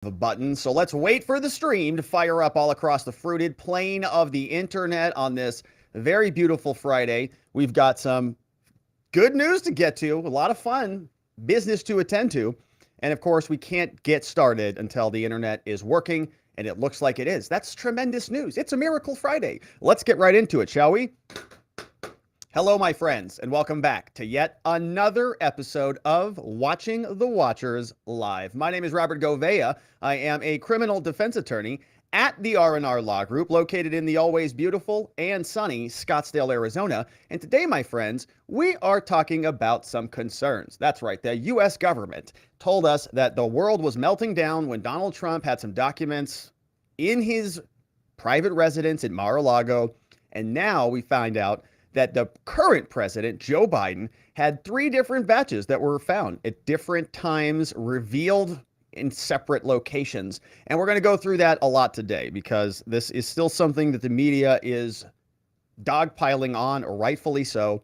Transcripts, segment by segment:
Button. So let's wait for the stream to fire up all across the fruited plain of the internet on this very beautiful Friday. We've got some good news to get to, a lot of fun business to attend to. And of course, we can't get started until the internet is working, and it looks like it is. That's tremendous news. It's a Miracle Friday. Let's get right into it, shall we? Hello, my friends, and welcome back to yet another episode of Watching the Watchers Live. My name is Robert Govea. I am a criminal defense attorney at the R&R Law Group, located in the always beautiful and sunny Scottsdale, Arizona. And today, my friends, we are talking about some concerns. That's right, the U.S. government told us that the world was melting down when Donald Trump had some documents in his private residence at Mar-a-Lago, and now we find out that the current president, Joe Biden, had 3 different batches that were found at different times, revealed in separate locations. And we're going to go through that a lot today because this is still something that the media is dogpiling on, or rightfully so.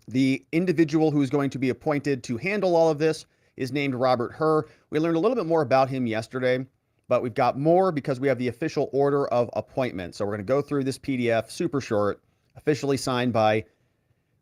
The individual who is going to be appointed to handle all of this is named Robert Hur. We learned a little bit more about him yesterday, but we've got more because we have the official order of appointment. So we're going to go through this PDF, super short, officially signed by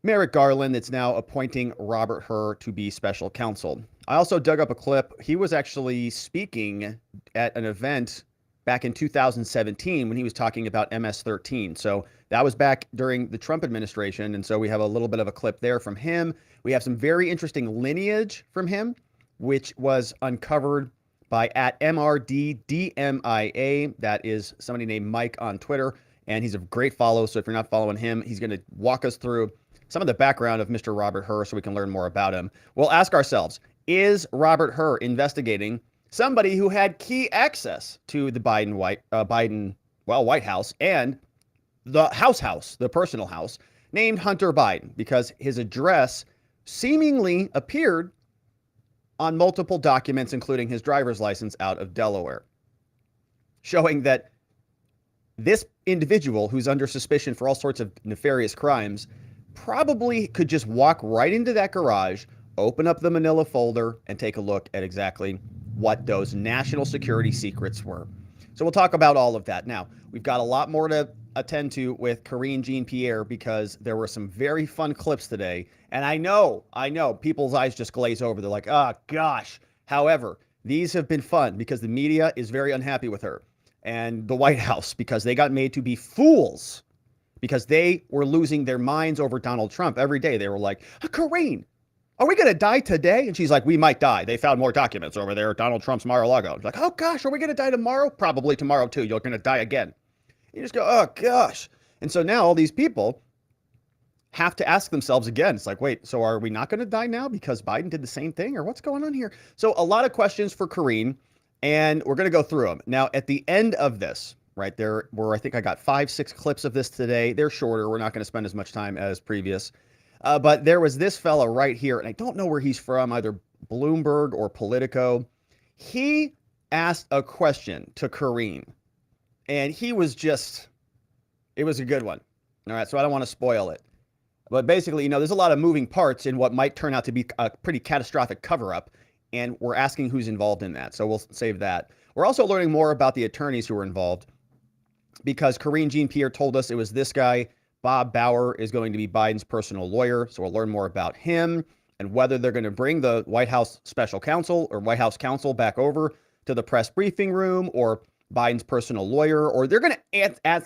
Merrick Garland, that's now appointing Robert Hur to be special counsel. I also dug up a clip. He was actually speaking at an event back in 2017 when he was talking about MS-13. So that was back during the Trump administration. And so we have a little bit of a clip there from him. We have some very interesting lineage from him, which was uncovered by at MRDDMIA. That is somebody named Mike on Twitter. And he's a great follow. So if you're not following him, he's going to walk us through some of the background of Mr. Robert Hur so we can learn more about him. We'll ask ourselves, is Robert Hur investigating somebody who had key access to the White House and the house, the personal house, named Hunter Biden, because his address seemingly appeared on multiple documents, including his driver's license out of Delaware, showing that this individual who's under suspicion for all sorts of nefarious crimes probably could just walk right into that garage, open up the manila folder, and take a look at exactly what those national security secrets were. So we'll talk about all of that. Now, we've got a lot more to attend to with Karine Jean Pierre because there were some very fun clips today. And I know, people's eyes just glaze over. They're like, oh, gosh. However, these have been fun because the media is very unhappy with her and the White House because they got made to be fools because they were losing their minds over Donald Trump every day. They were like, Karine, are we going to die today? And she's like, we might die. They found more documents over there at Donald Trump's Mar-a-Lago. It's like, oh, gosh, are we going to die tomorrow? Probably tomorrow, too. You're going to die again. You just go, oh, gosh. And so now all these people have to ask themselves again. It's like, wait, so are we not going to die now because Biden did the same thing? Or what's going on here? So a lot of questions for Karine. And we're going to go through them. Now, at the end of this, right, there were, I think I got 5-6 clips of this today. They're shorter. We're not going to spend as much time as previous. But there was this fella right here, and I don't know where he's from, either Bloomberg or Politico. He asked a question to Karine, and he was just, it was a good one. All right, so I don't want to spoil it. But basically, there's a lot of moving parts in what might turn out to be a pretty catastrophic cover-up. And we're asking who's involved in that. So we'll save that. We're also learning more about the attorneys who were involved because Karine Jean Pierre told us it was this guy. Bob Bauer is going to be Biden's personal lawyer. So we'll learn more about him and whether they're going to bring the White House special counsel or White House counsel back over to the press briefing room or Biden's personal lawyer, or they're going to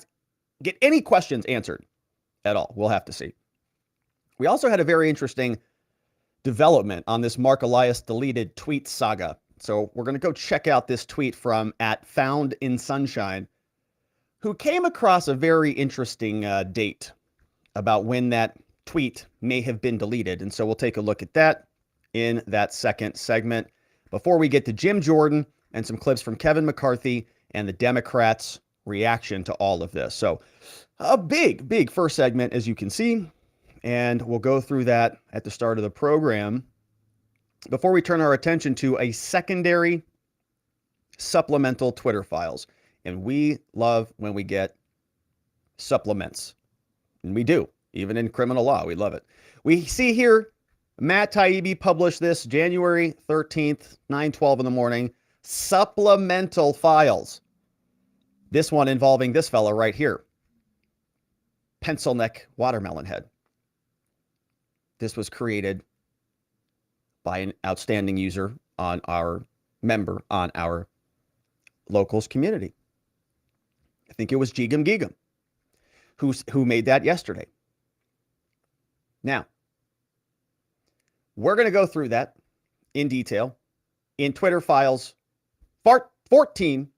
get any questions answered at all. We'll have to see. We also had a very interesting development on this Mark Elias deleted tweet saga. So we're going to go check out this tweet from at Found in Sunshine, who came across a very interesting date about when that tweet may have been deleted. And so we'll take a look at that in that second segment before we get to Jim Jordan and some clips from Kevin McCarthy and the Democrats' reaction to all of this. So a big first segment, as you can see. And we'll go through that at the start of the program before we turn our attention to a secondary supplemental Twitter files. And we love when we get supplements. And we do, even in criminal law. We love it. We see here Matt Taibbi published this January 13th, 9:12 in the morning. Supplemental files. This one involving this fella right here. Pencil neck watermelon head. This was created by an outstanding user on our member on our locals community. I think it was Geegum Geegum who made that yesterday. Now, we're going to go through that in detail in Twitter files 14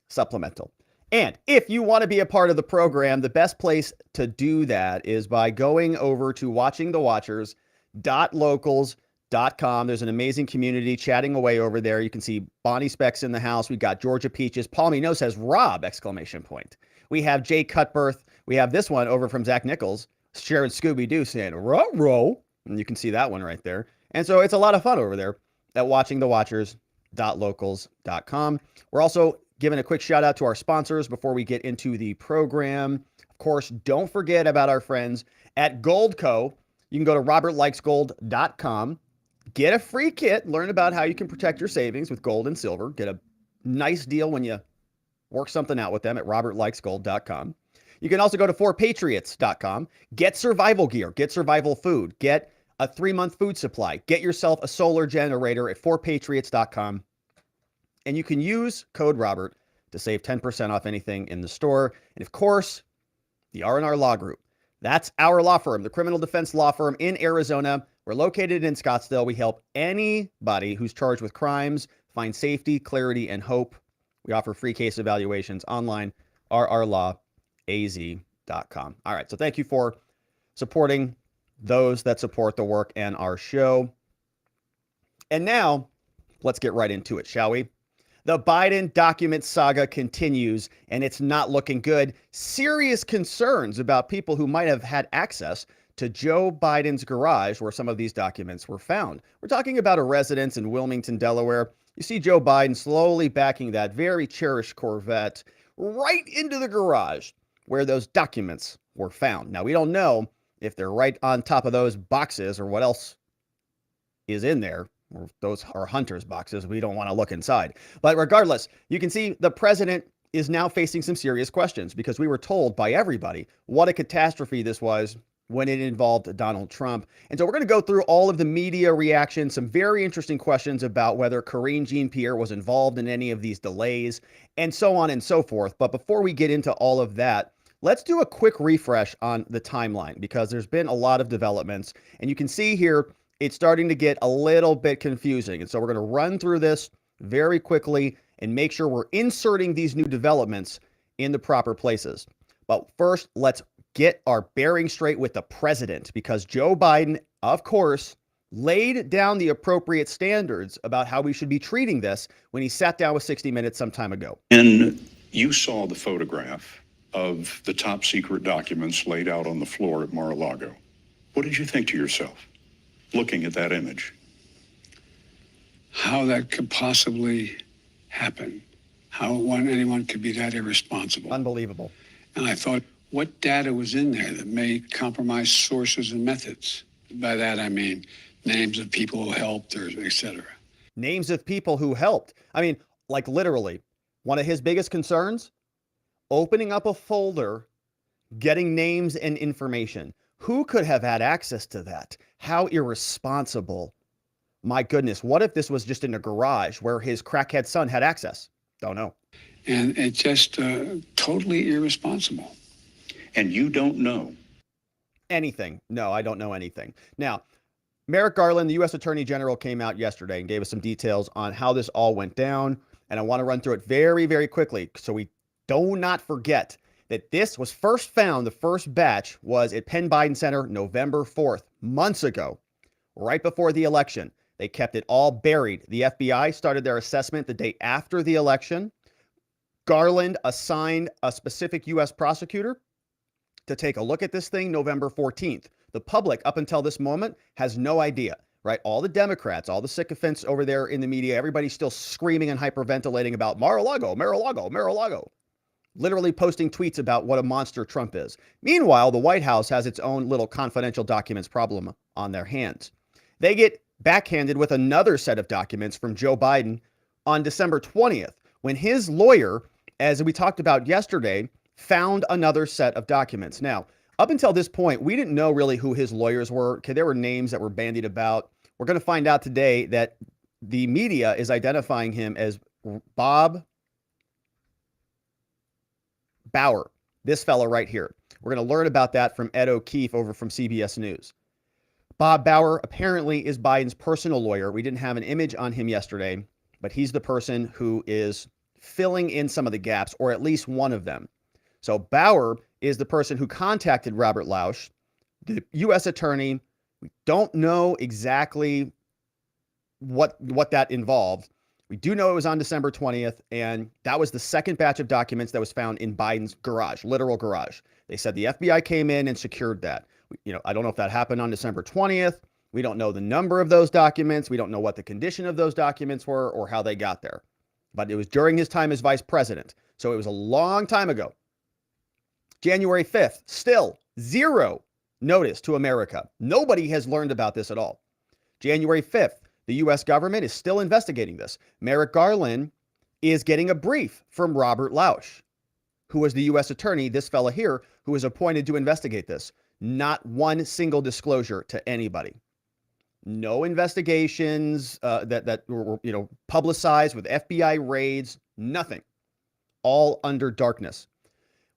supplemental. And if you want to be a part of the program, the best place to do that is by going over to watchingthewatchers.locals.com. There's an amazing community chatting away over there. You can see Bonnie Specs in the house. We've got Georgia Peaches. Palmy No says Rob! Exclamation point. We have Jay Cutbirth. We have this one over from Zach Nichols, Sharon Scooby-Doo saying, ruh-roh. And you can see that one right there. And so it's a lot of fun over there at watchingthewatchers.locals.com. We're also giving a quick shout out to our sponsors before we get into the program. Of course, don't forget about our friends at Goldco. You can go to robertlikesgold.com, get a free kit, learn about how you can protect your savings with gold and silver, get a nice deal when you work something out with them at robertlikesgold.com. You can also go to 4patriots.com, get survival gear, get survival food, get a 3-month food supply, get yourself a solar generator at 4patriots.com. And you can use code Robert to save 10% off anything in the store. And of course, the R&R Law Group. That's our law firm, the criminal defense law firm in Arizona. We're located in Scottsdale. We help anybody who's charged with crimes find safety, clarity, and hope. We offer free case evaluations online, rrlawaz.com. All right, so thank you for supporting those that support the work and our show. And now, let's get right into it, shall we? The Biden document saga continues, and it's not looking good. Serious concerns about people who might have had access to Joe Biden's garage where some of these documents were found. We're talking about a residence in Wilmington, Delaware. You see Joe Biden slowly backing that very cherished Corvette right into the garage where those documents were found. Now, we don't know if they're right on top of those boxes or what else is in there. Or those are Hunter's boxes. We don't want to look inside. But regardless, you can see the president is now facing some serious questions because we were told by everybody what a catastrophe this was when it involved Donald Trump. And so we're going to go through all of the media reactions, some very interesting questions about whether Karine Jean Pierre was involved in any of these delays, and so on and so forth. But before we get into all of that, let's do a quick refresh on the timeline because there's been a lot of developments. And you can see here, it's starting to get a little bit confusing. And so we're going to run through this very quickly and make sure we're inserting these new developments in the proper places. But first, let's get our bearing straight with the president because Joe Biden, of course, laid down the appropriate standards about how we should be treating this when he sat down with 60 Minutes some time ago. And you saw the photograph of the top secret documents laid out on the floor at Mar-a-Lago. What did you think to yourself looking at that image? How that could possibly happen. How anyone could be that irresponsible. Unbelievable. And I thought, what data was in there that may compromise sources and methods? By that, I mean names of people who helped or et cetera. Names of people who helped. I mean, like literally, one of his biggest concerns, opening up a folder, getting names and information. Who could have had access to that? How irresponsible. My goodness, what if this was just in a garage where his crackhead son had access? Don't know. And it's just totally irresponsible. And you don't know anything. No, I don't know anything. Now, Merrick Garland, the U.S. Attorney General, came out yesterday and gave us some details on how this all went down. And I want to run through it very, very quickly so we do not forget that this was first found, the first batch was at Penn Biden Center November 4th, months ago, right before the election. They kept it all buried. The FBI started their assessment the day after the election. Garland assigned a specific U.S. prosecutor to take a look at this thing November 14th. The public, up until this moment, has no idea, right? All the Democrats, all the sycophants over there in the media, everybody's still screaming and hyperventilating about Mar-a-Lago, Mar-a-Lago, Mar-a-Lago. Literally posting tweets about what a monster Trump is. Meanwhile, the White House has its own little confidential documents problem on their hands. They get backhanded with another set of documents from Joe Biden on December 20th, when his lawyer, as we talked about yesterday, found another set of documents. Now, up until this point, we didn't know really who his lawyers were. Okay, there were names that were bandied about. We're going to find out today that the media is identifying him as Bob Bauer, this fellow right here. We're going to learn about that from Ed O'Keefe over from CBS News. Bob Bauer apparently is Biden's personal lawyer. We didn't have an image on him yesterday, but he's the person who is filling in some of the gaps, or at least one of them. So Bauer is the person who contacted Robert Lausch, the U.S. attorney. We don't know exactly what that involved. We do know it was on December 20th, and that was the second batch of documents that was found in Biden's garage, literal garage. They said the FBI came in and secured that. I don't know if that happened on December 20th. We don't know the number of those documents. We don't know what the condition of those documents were or how they got there. But it was during his time as vice president. So it was a long time ago. January 5th, still zero notice to America. Nobody has learned about this at all. January 5th, the U.S. government is still investigating this. Merrick Garland is getting a brief from Robert Lausch, who was the U.S. attorney, this fella here, who was appointed to investigate this. Not one single disclosure to anybody. No investigations that were publicized with FBI raids, nothing. All under darkness.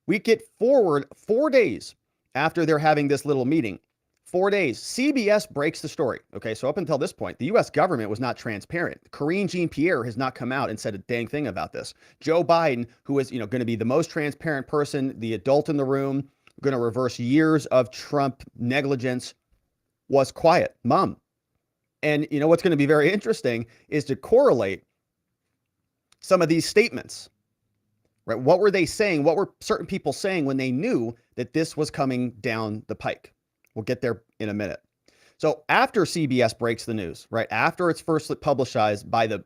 We get forward 4 days after they're having this little meeting. 4 days. CBS breaks the story. Okay, so up until this point, the U.S. government was not transparent. Karine Jean Pierre has not come out and said a dang thing about this. Joe Biden, who is going to be the most transparent person, the adult in the room, going to reverse years of Trump negligence, was quiet, mum. And what's going to be very interesting is to correlate some of these statements. Right? What were they saying? What were certain people saying when they knew that this was coming down the pike? We'll get there in a minute. So after CBS breaks the news, right, after it's first publicized by the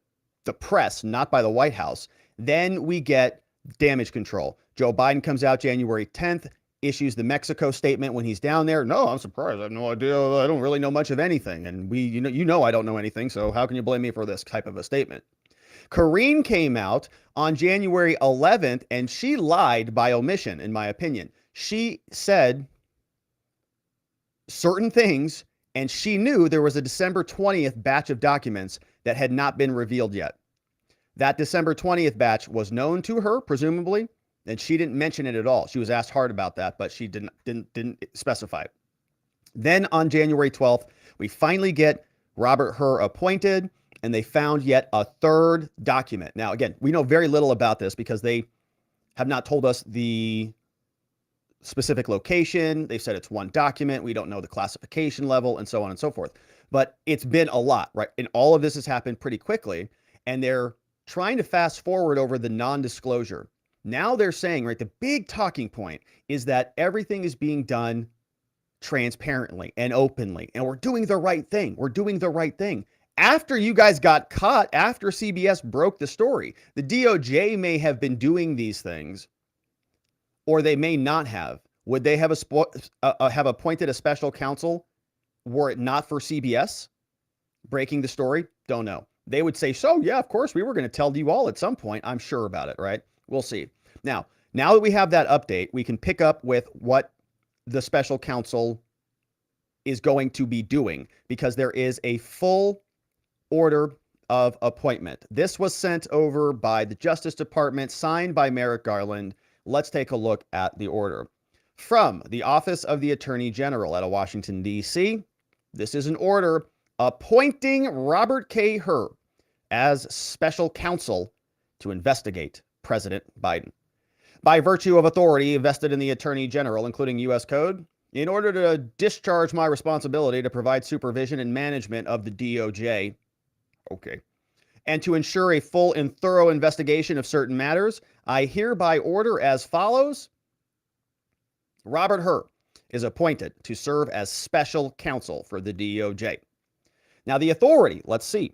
press, not by the White House, then we get damage control. Joe Biden comes out January 10th, issues the Mexico statement when he's down there. No, I'm surprised. I have no idea. I don't really know much of anything. And I don't know anything. So how can you blame me for this type of a statement? Karine came out on January 11th, and she lied by omission, in my opinion. She said certain things, and she knew there was a December 20th batch of documents that had not been revealed yet. That December 20th batch was known to her, presumably, and she didn't mention it at all. She was asked hard about that, but she didn't specify. Then on January 12th, we finally get Robert Hur appointed, and they found yet a third document. Now, again, we know very little about this because they have not told us the specific location. They've said it's one document. We don't know the classification level and so on and so forth. But it's been a lot, right? And all of this has happened pretty quickly. And they're trying to fast forward over the non-disclosure. Now they're saying, right, the big talking point is that everything is being done transparently and openly. And we're doing the right thing. We're doing the right thing. After you guys got caught, after CBS broke the story, the DOJ may have been doing these things, or they may not have. Would they have appointed a special counsel were it not for CBS breaking the story? Don't know. They would say, so yeah, of course, we were going to tell you all at some point. I'm sure about it, right? We'll see. Now that we have that update, we can pick up with what the special counsel is going to be doing, because there is a full order of appointment. This was sent over by the Justice Department, signed by Merrick Garland. Let's take a look at the order. From the Office of the Attorney General out of Washington, D.C., this is an order appointing Robert K. Hur as special counsel to investigate President Biden. By virtue of authority vested in the Attorney General, including U.S. Code, in order to discharge my responsibility to provide supervision and management of the DOJ, and to ensure a full and thorough investigation of certain matters, I hereby order as follows. Robert Hur is appointed to serve as special counsel for the DOJ. Now, the authority, let's see.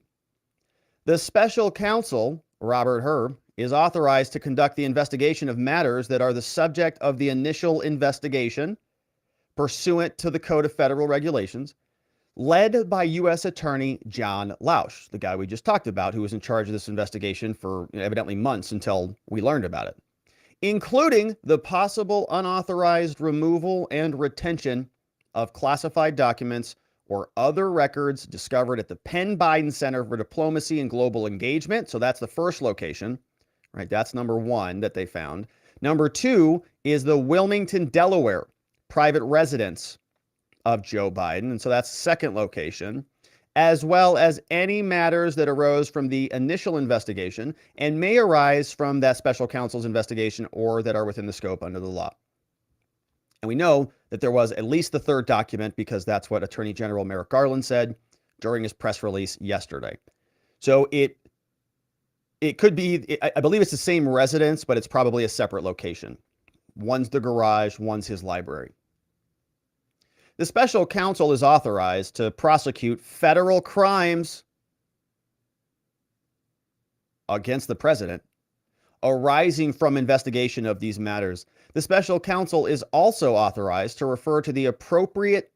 The special counsel, Robert Hur, is authorized to conduct the investigation of matters that are the subject of the initial investigation pursuant to the Code of Federal Regulations, led by U.S. Attorney John Lausch, the guy we just talked about, who was in charge of this investigation for evidently months until we learned about it, including the possible unauthorized removal and retention of classified documents or other records discovered at the Penn Biden Center for Diplomacy and Global Engagement. So that's the first location, right? That's number one that they found. Number two is the Wilmington, Delaware private residence of Joe Biden. And so that's second location, as well as any matters that arose from the initial investigation and may arise from that special counsel's investigation or that are within the scope under the law. And we know that there was at least the third document because that's what Attorney General Merrick Garland said during his press release yesterday. So it could be, I believe it's the same residence, but it's probably a separate location. One's the garage, one's his library. The special counsel is authorized to prosecute federal crimes against the president arising from investigation of these matters. The special counsel is also authorized to refer to the appropriate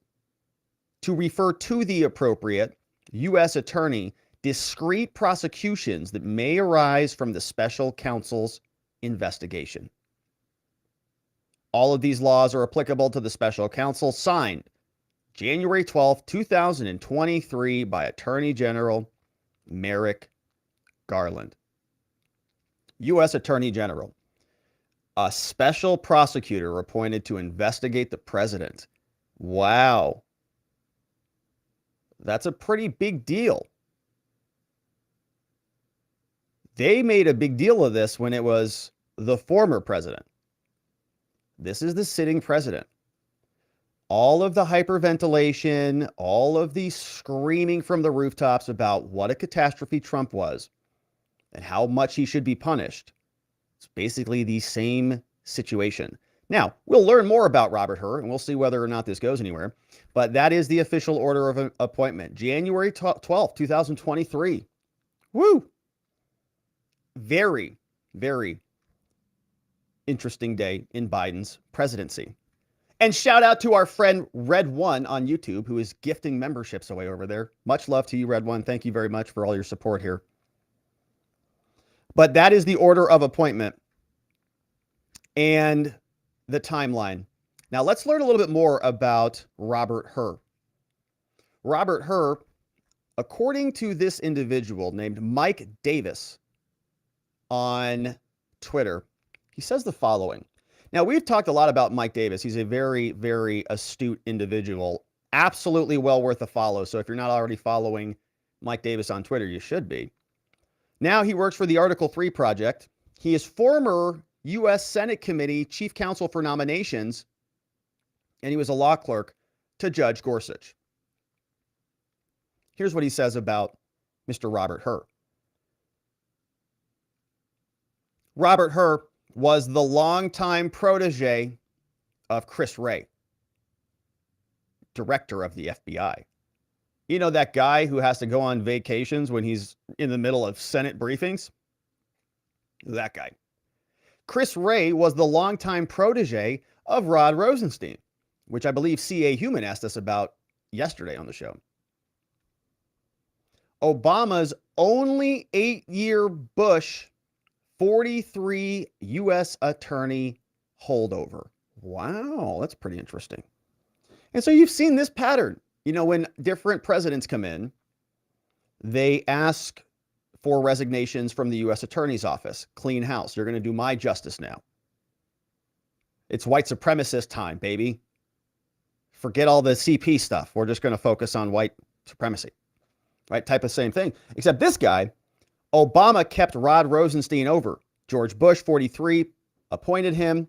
U.S. attorney discrete prosecutions that may arise from the special counsel's investigation. All of these laws are applicable to the special counsel, signed January 12, 2023 by Attorney General Merrick Garland. U.S. Attorney General, a special prosecutor appointed to investigate the president. Wow. That's a pretty big deal. They made a big deal of this when it was the former president. This is the sitting president. All of the hyperventilation, all of the screaming from the rooftops about what a catastrophe Trump was and how much he should be punished. It's basically the same situation. Now, we'll learn more about Robert Hur, and we'll see whether or not this goes anywhere. But that is the official order of appointment. January 12th, 2023. Woo! Very, very interesting day in Biden's presidency. And shout out to our friend Red One on YouTube, who is gifting memberships away over there. Much love to you, Red One. Thank you very much for all your support here. But that is the order of appointment and the timeline. Now let's learn a little bit more about Robert Hur. Robert Hur, according to this individual named Mike Davis on Twitter, he says the following. Now, we've talked a lot about Mike Davis. He's a very, very astute individual. Absolutely well worth a follow. So if you're not already following Mike Davis on Twitter, you should be. Now he works for the Article 3 Project. He is former U.S. Senate Committee Chief Counsel for Nominations, and he was a law clerk to Judge Gorsuch. Here's what he says about Mr. Robert Hur. Robert Hur was the longtime protege of Chris Wray, director of the FBI. You know, that guy who has to go on vacations when he's in the middle of Senate briefings? That guy. Chris Wray was the longtime protege of Rod Rosenstein, which I believe C.A. Human asked us about yesterday on the show. Obama's only 8-year Bush 43 U.S. attorney holdover. Wow, that's pretty interesting. And so you've seen this pattern. You know, when different presidents come in, they ask for resignations from the U.S. Attorney's Office. Clean house. You're going to do my justice now. It's white supremacist time, baby. Forget all the CP stuff. We're just going to focus on white supremacy. Right? Type of same thing. Except this guy, Obama kept Rod Rosenstein over. George Bush, 43, appointed him.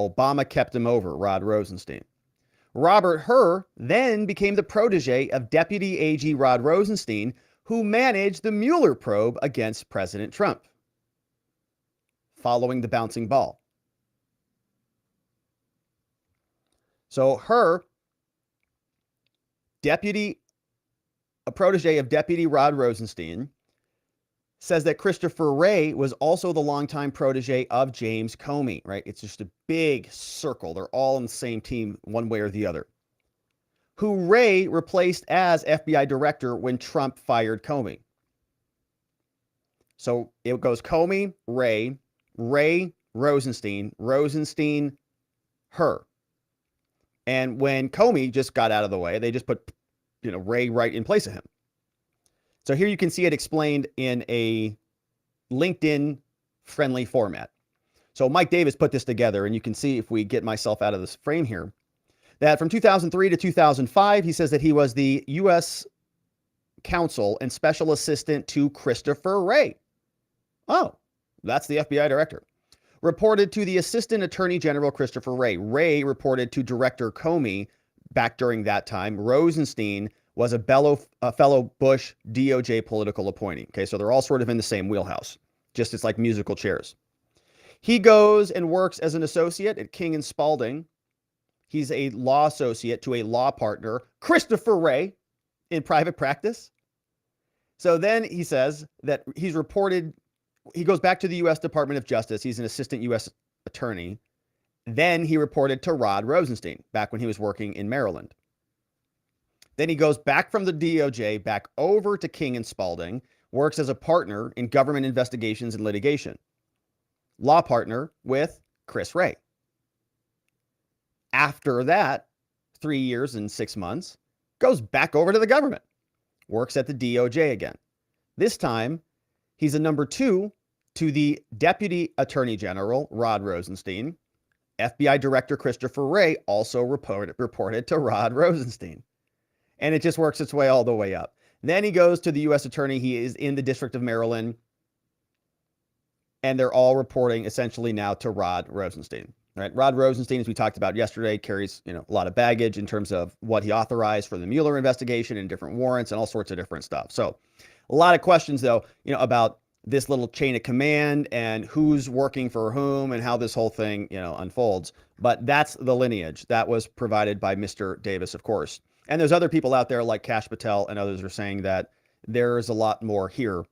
Obama kept him over, Rod Rosenstein. Robert Hur then became the protege of Deputy AG Rod Rosenstein, who managed the Mueller probe against President Trump, following the bouncing ball. So Hur, a protege of Deputy Rod Rosenstein, says that Christopher Wray was also the longtime protege of James Comey, right? It's just a big circle. They're all on the same team, one way or the other. who Wray replaced as FBI director when Trump fired Comey. So it goes Comey, Wray, Rosenstein, her. And when Comey just got out of the way, they just put, Wray right in place of him. So here you can see it explained in a LinkedIn friendly format. So Mike Davis put this together, and you can see, if we get myself out of this frame here, that from 2003 to 2005, he says that he was the U.S. counsel and special assistant to Christopher Wray. Oh, that's the FBI director. Reported to the Assistant Attorney General Christopher Wray. Wray reported to Director Comey back during that time. Rosenstein was a fellow Bush DOJ political appointee. Okay, so they're all sort of in the same wheelhouse. Just it's like musical chairs. He goes and works as an associate at King and Spalding. He's a law associate to a law partner, Christopher Wray, in private practice. So then he says that he goes back to the U.S. Department of Justice. He's an assistant U.S. attorney. Then he reported to Rod Rosenstein back when he was working in Maryland. Then he goes back from the DOJ back over to King and Spalding, works as a partner in government investigations and litigation. Law partner with Chris Wray. After that, 3 years and 6 months, goes back over to the government, works at the DOJ again. This time, he's a number 2 to the Deputy Attorney General, Rod Rosenstein. FBI Director Christopher Wray also reported to Rod Rosenstein. And it just works its way all the way up. Then he goes to the U.S. Attorney. He is in the District of Maryland. And they're all reporting essentially now to Rod Rosenstein. Right? Rod Rosenstein, as we talked about yesterday, carries a lot of baggage in terms of what he authorized for the Mueller investigation and different warrants and all sorts of different stuff. So a lot of questions, though, about this little chain of command and who's working for whom and how this whole thing, unfolds. But that's the lineage that was provided by Mr. Davis, of course. And there's other people out there like Kash Patel and others are saying that there's a lot more here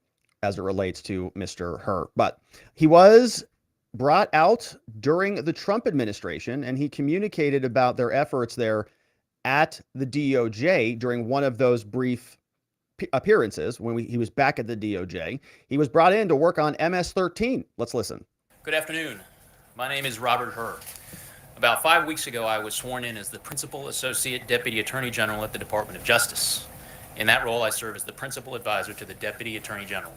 as it relates to Mr. Hur. But he was brought out during the Trump administration, and he communicated about their efforts there at the DOJ during one of those brief appearances when he was back at the DOJ. He was brought in to work on MS-13. Let's listen. Good afternoon. My name is Robert Hur. About 5 weeks ago, I was sworn in as the Principal Associate Deputy Attorney General at the Department of Justice. In that role, I serve as the Principal Advisor to the Deputy Attorney General.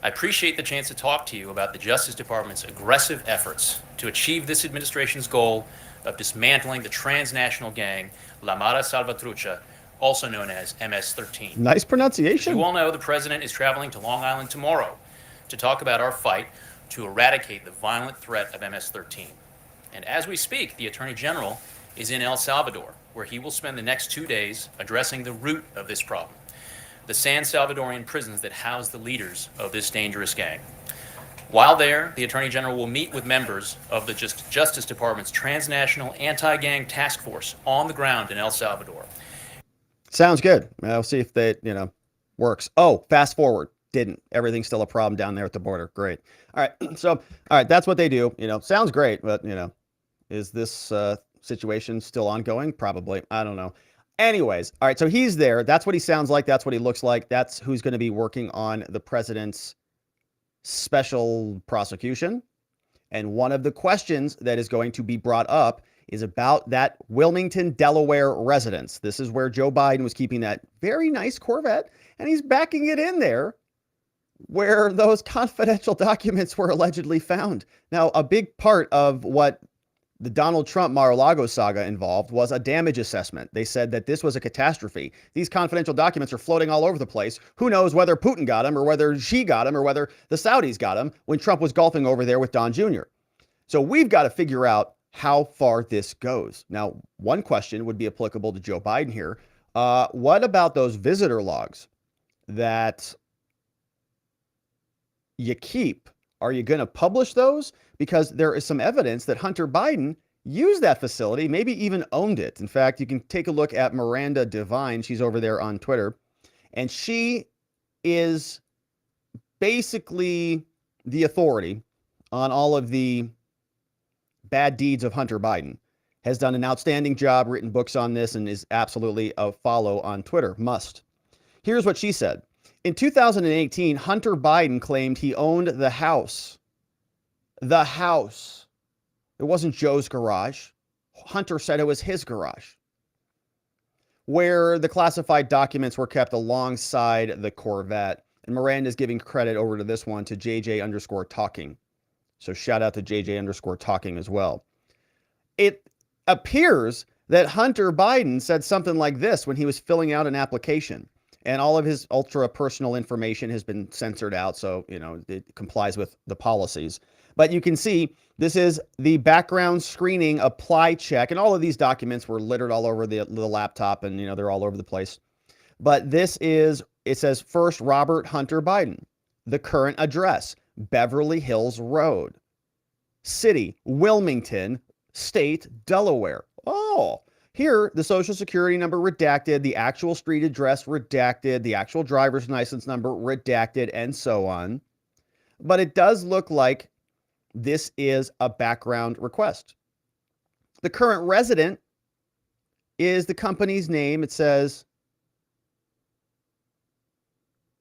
I appreciate the chance to talk to you about the Justice Department's aggressive efforts to achieve this administration's goal of dismantling the transnational gang La Mara Salvatrucha, also known as MS-13. Nice pronunciation. As you all know, the President is traveling to Long Island tomorrow to talk about our fight to eradicate the violent threat of MS-13. And as we speak, the Attorney General is in El Salvador, where he will spend the next 2 days addressing the root of this problem, the San Salvadorian prisons that house the leaders of this dangerous gang. While there, the Attorney General will meet with members of the Justice Department's Transnational Anti-Gang Task Force on the ground in El Salvador. Sounds good. I'll see if that, works. Oh, fast forward. Didn't. Everything's still a problem down there at the border. Great. All right. So, all right, that's what they do. Sounds great, but, is this situation still ongoing? Probably. I don't know. Anyways, all right, so he's there. That's what he sounds like. That's what he looks like. That's who's going to be working on the president's special prosecution. And one of the questions that is going to be brought up is about that Wilmington, Delaware residence. This is where Joe Biden was keeping that very nice Corvette, and he's backing it in there where those confidential documents were allegedly found. Now, a big part of what the Donald Trump Mar-a-Lago saga involved was a damage assessment. They said that this was a catastrophe. These confidential documents are floating all over the place. Who knows whether Putin got them or whether Xi got them or whether the Saudis got them when Trump was golfing over there with Don Jr. So we've got to figure out how far this goes. Now, one question would be applicable to Joe Biden here. What about those visitor logs that you keep? Are you going to publish those? Because there is some evidence that Hunter Biden used that facility, maybe even owned it. In fact, you can take a look at Miranda Devine. She's over there on Twitter. And she is basically the authority on all of the bad deeds of Hunter Biden. has done an outstanding job, written books on this, and is absolutely a follow on Twitter. Must. Here's what she said. In 2018, Hunter Biden claimed he owned the house. The house. It wasn't Joe's garage. Hunter said it was his garage, where the classified documents were kept alongside the Corvette. And Miranda's giving credit over to this one to JJ_talking. So shout out to JJ_talking as well. It appears that Hunter Biden said something like this when he was filling out an application, and all of his ultra personal information has been censored out. So, it complies with the policies. But you can see this is the background screening apply check. And all of these documents were littered all over the laptop, and, they're all over the place. But this is, it says first Robert Hunter Biden, the current address, Beverly Hills Road, city, Wilmington, state, Delaware. Oh, here, the social security number redacted, the actual street address redacted, the actual driver's license number redacted, and so on. But it does look like this is a background request. The current resident is the company's name. It says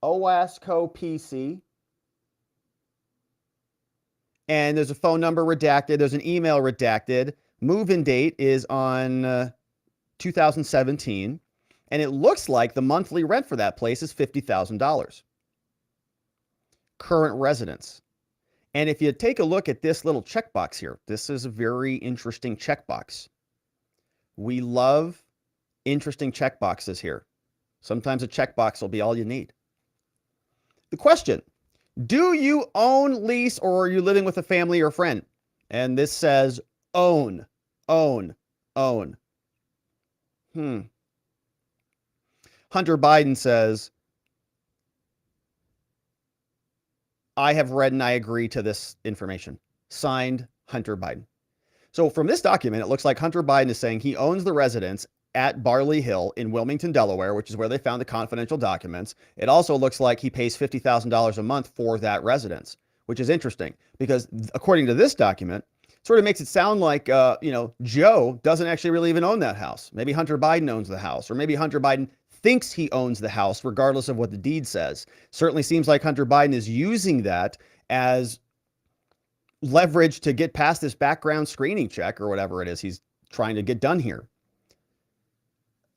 OASCO PC. And there's a phone number redacted. There's an email redacted. Move-in date is on 2017. And it looks like the monthly rent for that place is $50,000. Current residence. And if you take a look at this little checkbox here, this is a very interesting checkbox. We love interesting checkboxes here. Sometimes a checkbox will be all you need. The question, do you own, lease, or are you living with a family or friend? And this says own, own, own. Hunter Biden says, I have read and I agree to this information. Signed, Hunter Biden. So from this document, it looks like Hunter Biden is saying he owns the residence at Barley Hill in Wilmington, Delaware, which is where they found the confidential documents. It also looks like he pays $50,000 a month for that residence, which is interesting because according to this document, it sort of makes it sound like, Joe doesn't actually really even own that house. Maybe Hunter Biden owns the house, or maybe Hunter Biden thinks he owns the house, regardless of what the deed says. Certainly seems like Hunter Biden is using that as leverage to get past this background screening check or whatever it is he's trying to get done here.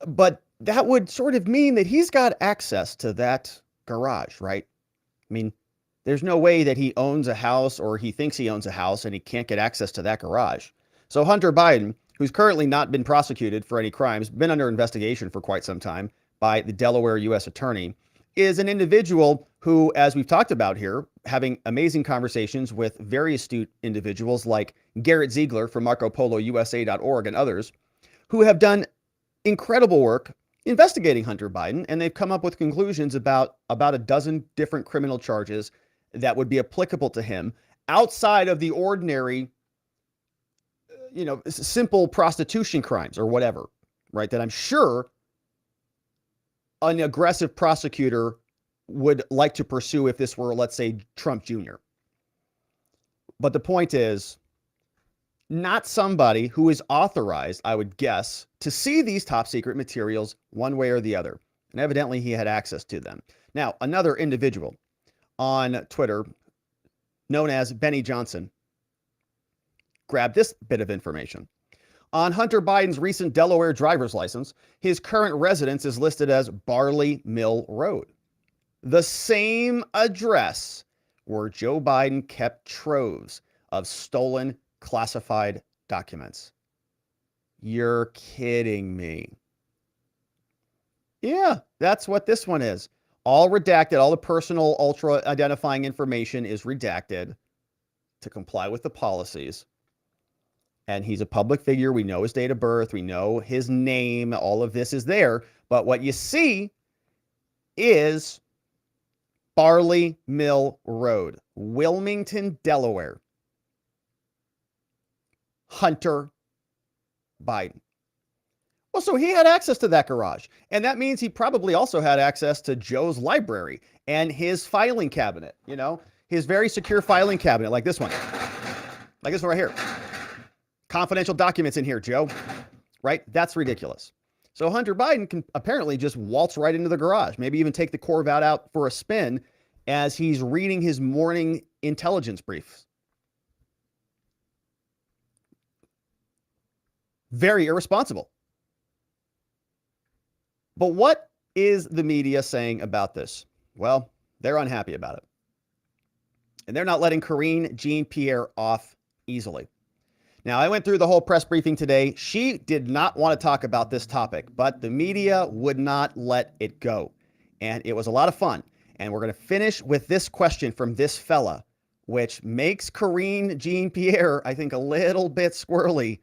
But that would sort of mean that he's got access to that garage, right? I mean, there's no way that he owns a house or he thinks he owns a house and he can't get access to that garage. So Hunter Biden, who's currently not been prosecuted for any crimes, been under investigation for quite some time by the Delaware U.S. Attorney, is an individual who, as we've talked about here, having amazing conversations with very astute individuals like Garrett Ziegler from MarcoPoloUSA.org and others, who have done incredible work investigating Hunter Biden, and they've come up with conclusions about a dozen different criminal charges that would be applicable to him outside of the ordinary, simple prostitution crimes or whatever, right? That I'm sure an aggressive prosecutor would like to pursue if this were, let's say, Trump Jr. But the point is, not somebody who is authorized, I would guess, to see these top secret materials one way or the other. And evidently he had access to them. Now, another individual on Twitter known as Benny Johnson grabbed this bit of information. On Hunter Biden's recent Delaware driver's license, his current residence is listed as Barley Mill Road, the same address where Joe Biden kept troves of stolen classified documents. You're kidding me. Yeah, that's what this one is. All redacted, all the personal ultra identifying information is redacted to comply with the policies. And he's a public figure. We know his date of birth. We know his name. All of this is there. But what you see is Barley Mill Road, Wilmington, Delaware. Hunter Biden. Well, so he had access to that garage. And that means he probably also had access to Joe's library and his filing cabinet, his very secure filing cabinet like this one. Like this one right here. confidential documents in here, Joe. Right? That's ridiculous. So Hunter Biden can apparently just waltz right into the garage, maybe even take the Corvette out for a spin as he's reading his morning intelligence briefs. Very irresponsible. But what is the media saying about this? Well, they're unhappy about it. And they're not letting Karine Jean Pierre off easily. Now, I went through the whole press briefing today. She did not want to talk about this topic, but the media would not let it go. And it was a lot of fun. And we're going to finish with this question from this fella, which makes Karine Jean Pierre, I think, a little bit squirrely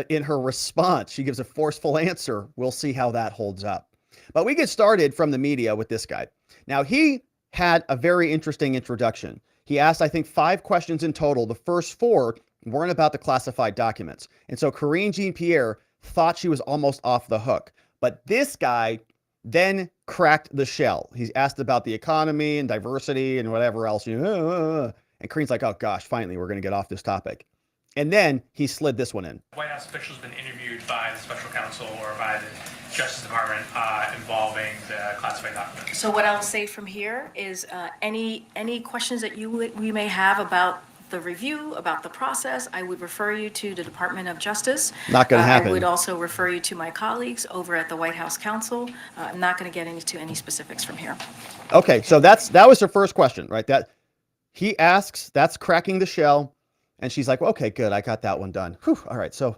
in her response. She gives a forceful answer. We'll see how that holds up. But we get started from the media with this guy. Now, he had a very interesting introduction. He asked, I think, 5 questions in total. The first 4 weren't about the classified documents. And so Karine Jean Pierre thought she was almost off the hook. But this guy then cracked the shell. He's asked about the economy and diversity and whatever else. And Karine's like, oh gosh, finally, we're going to get off this topic. And then he slid this one in. White House officials have been interviewed by the special counsel or by the Justice Department involving the classified documents. So what I'll say from here is any questions that we may have about the review, about the process, I would refer you to the Department of Justice. Not going to happen. I would also refer you to my colleagues over at the White House Counsel. I'm not going to get into any specifics from here. Okay, so that was her first question, right? That he asks, that's cracking the shell. And she's like, well, okay, good. I got that one done. Whew, all right. So,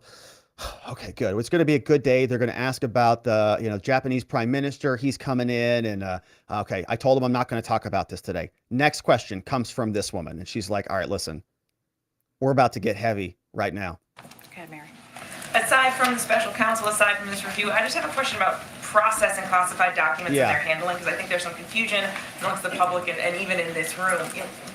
okay, good. It's going to be a good day. They're going to ask about the, Japanese prime minister. He's coming in and, okay, I told him I'm not going to talk about this today. Next question comes from this woman. And she's like, all right, listen, we're about to get heavy right now. Okay, Mary. Aside from the special counsel, aside from this review, I just have a question about processing classified documents and their handling, because I think there's some confusion amongst the public and even in this room.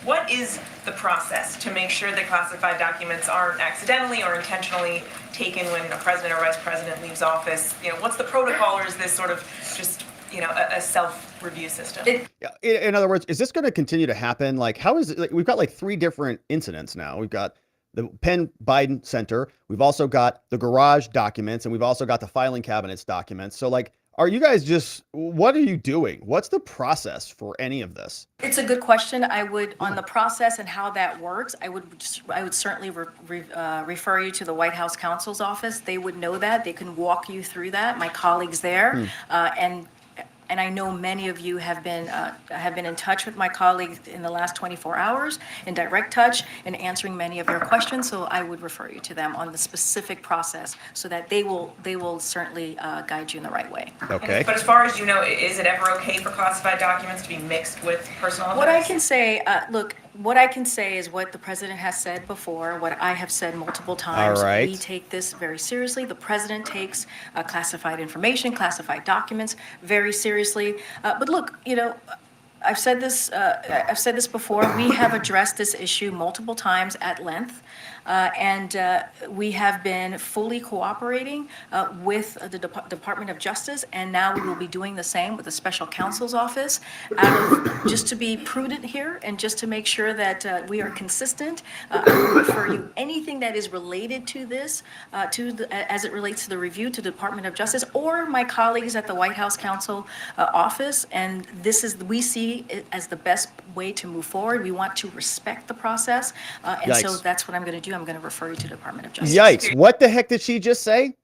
What is the process to make sure that classified documents aren't accidentally or intentionally taken when a president or vice president leaves office? What's the protocol, or is this sort of just a self-review system? In other words, is this going to continue to happen? Like, how is it? We've got like 3 different incidents now. We've got the Penn Biden Center. We've also got the garage documents, and we've also got the filing cabinets documents. So like, are you guys what are you doing? What's the process for any of this? It's a good question. I would, on the process and how that works, I would certainly refer you to the White House Counsel's office. They would know that. They can walk you through that. My colleagues there, and I know many of you have been in touch with my colleagues in the last 24 hours, in direct touch, and answering many of your questions. So I would refer you to them on the specific process, so that they will certainly guide you in the right way. Okay. But as far as you know, is it ever okay for classified documents to be mixed with personal What I effects? can say, what I can say is what the president has said before, what I have said multiple times. All right. We take this very seriously. The president takes classified information, classified documents very seriously. But look, I've said this before. We have addressed this issue multiple times at length. And we have been fully cooperating with the Department of Justice, and now we will be doing the same with the Special Counsel's Office, just to be prudent here and just to make sure that we are consistent. I will refer you anything that is related to this, as it relates to the review, to the Department of Justice or my colleagues at the White House Counsel Office, and we see it as the best way to move forward. We want to respect the process, and so that's what I'm going to do. I'm going to refer you to the Department of Justice. Yikes. What the heck did she just say?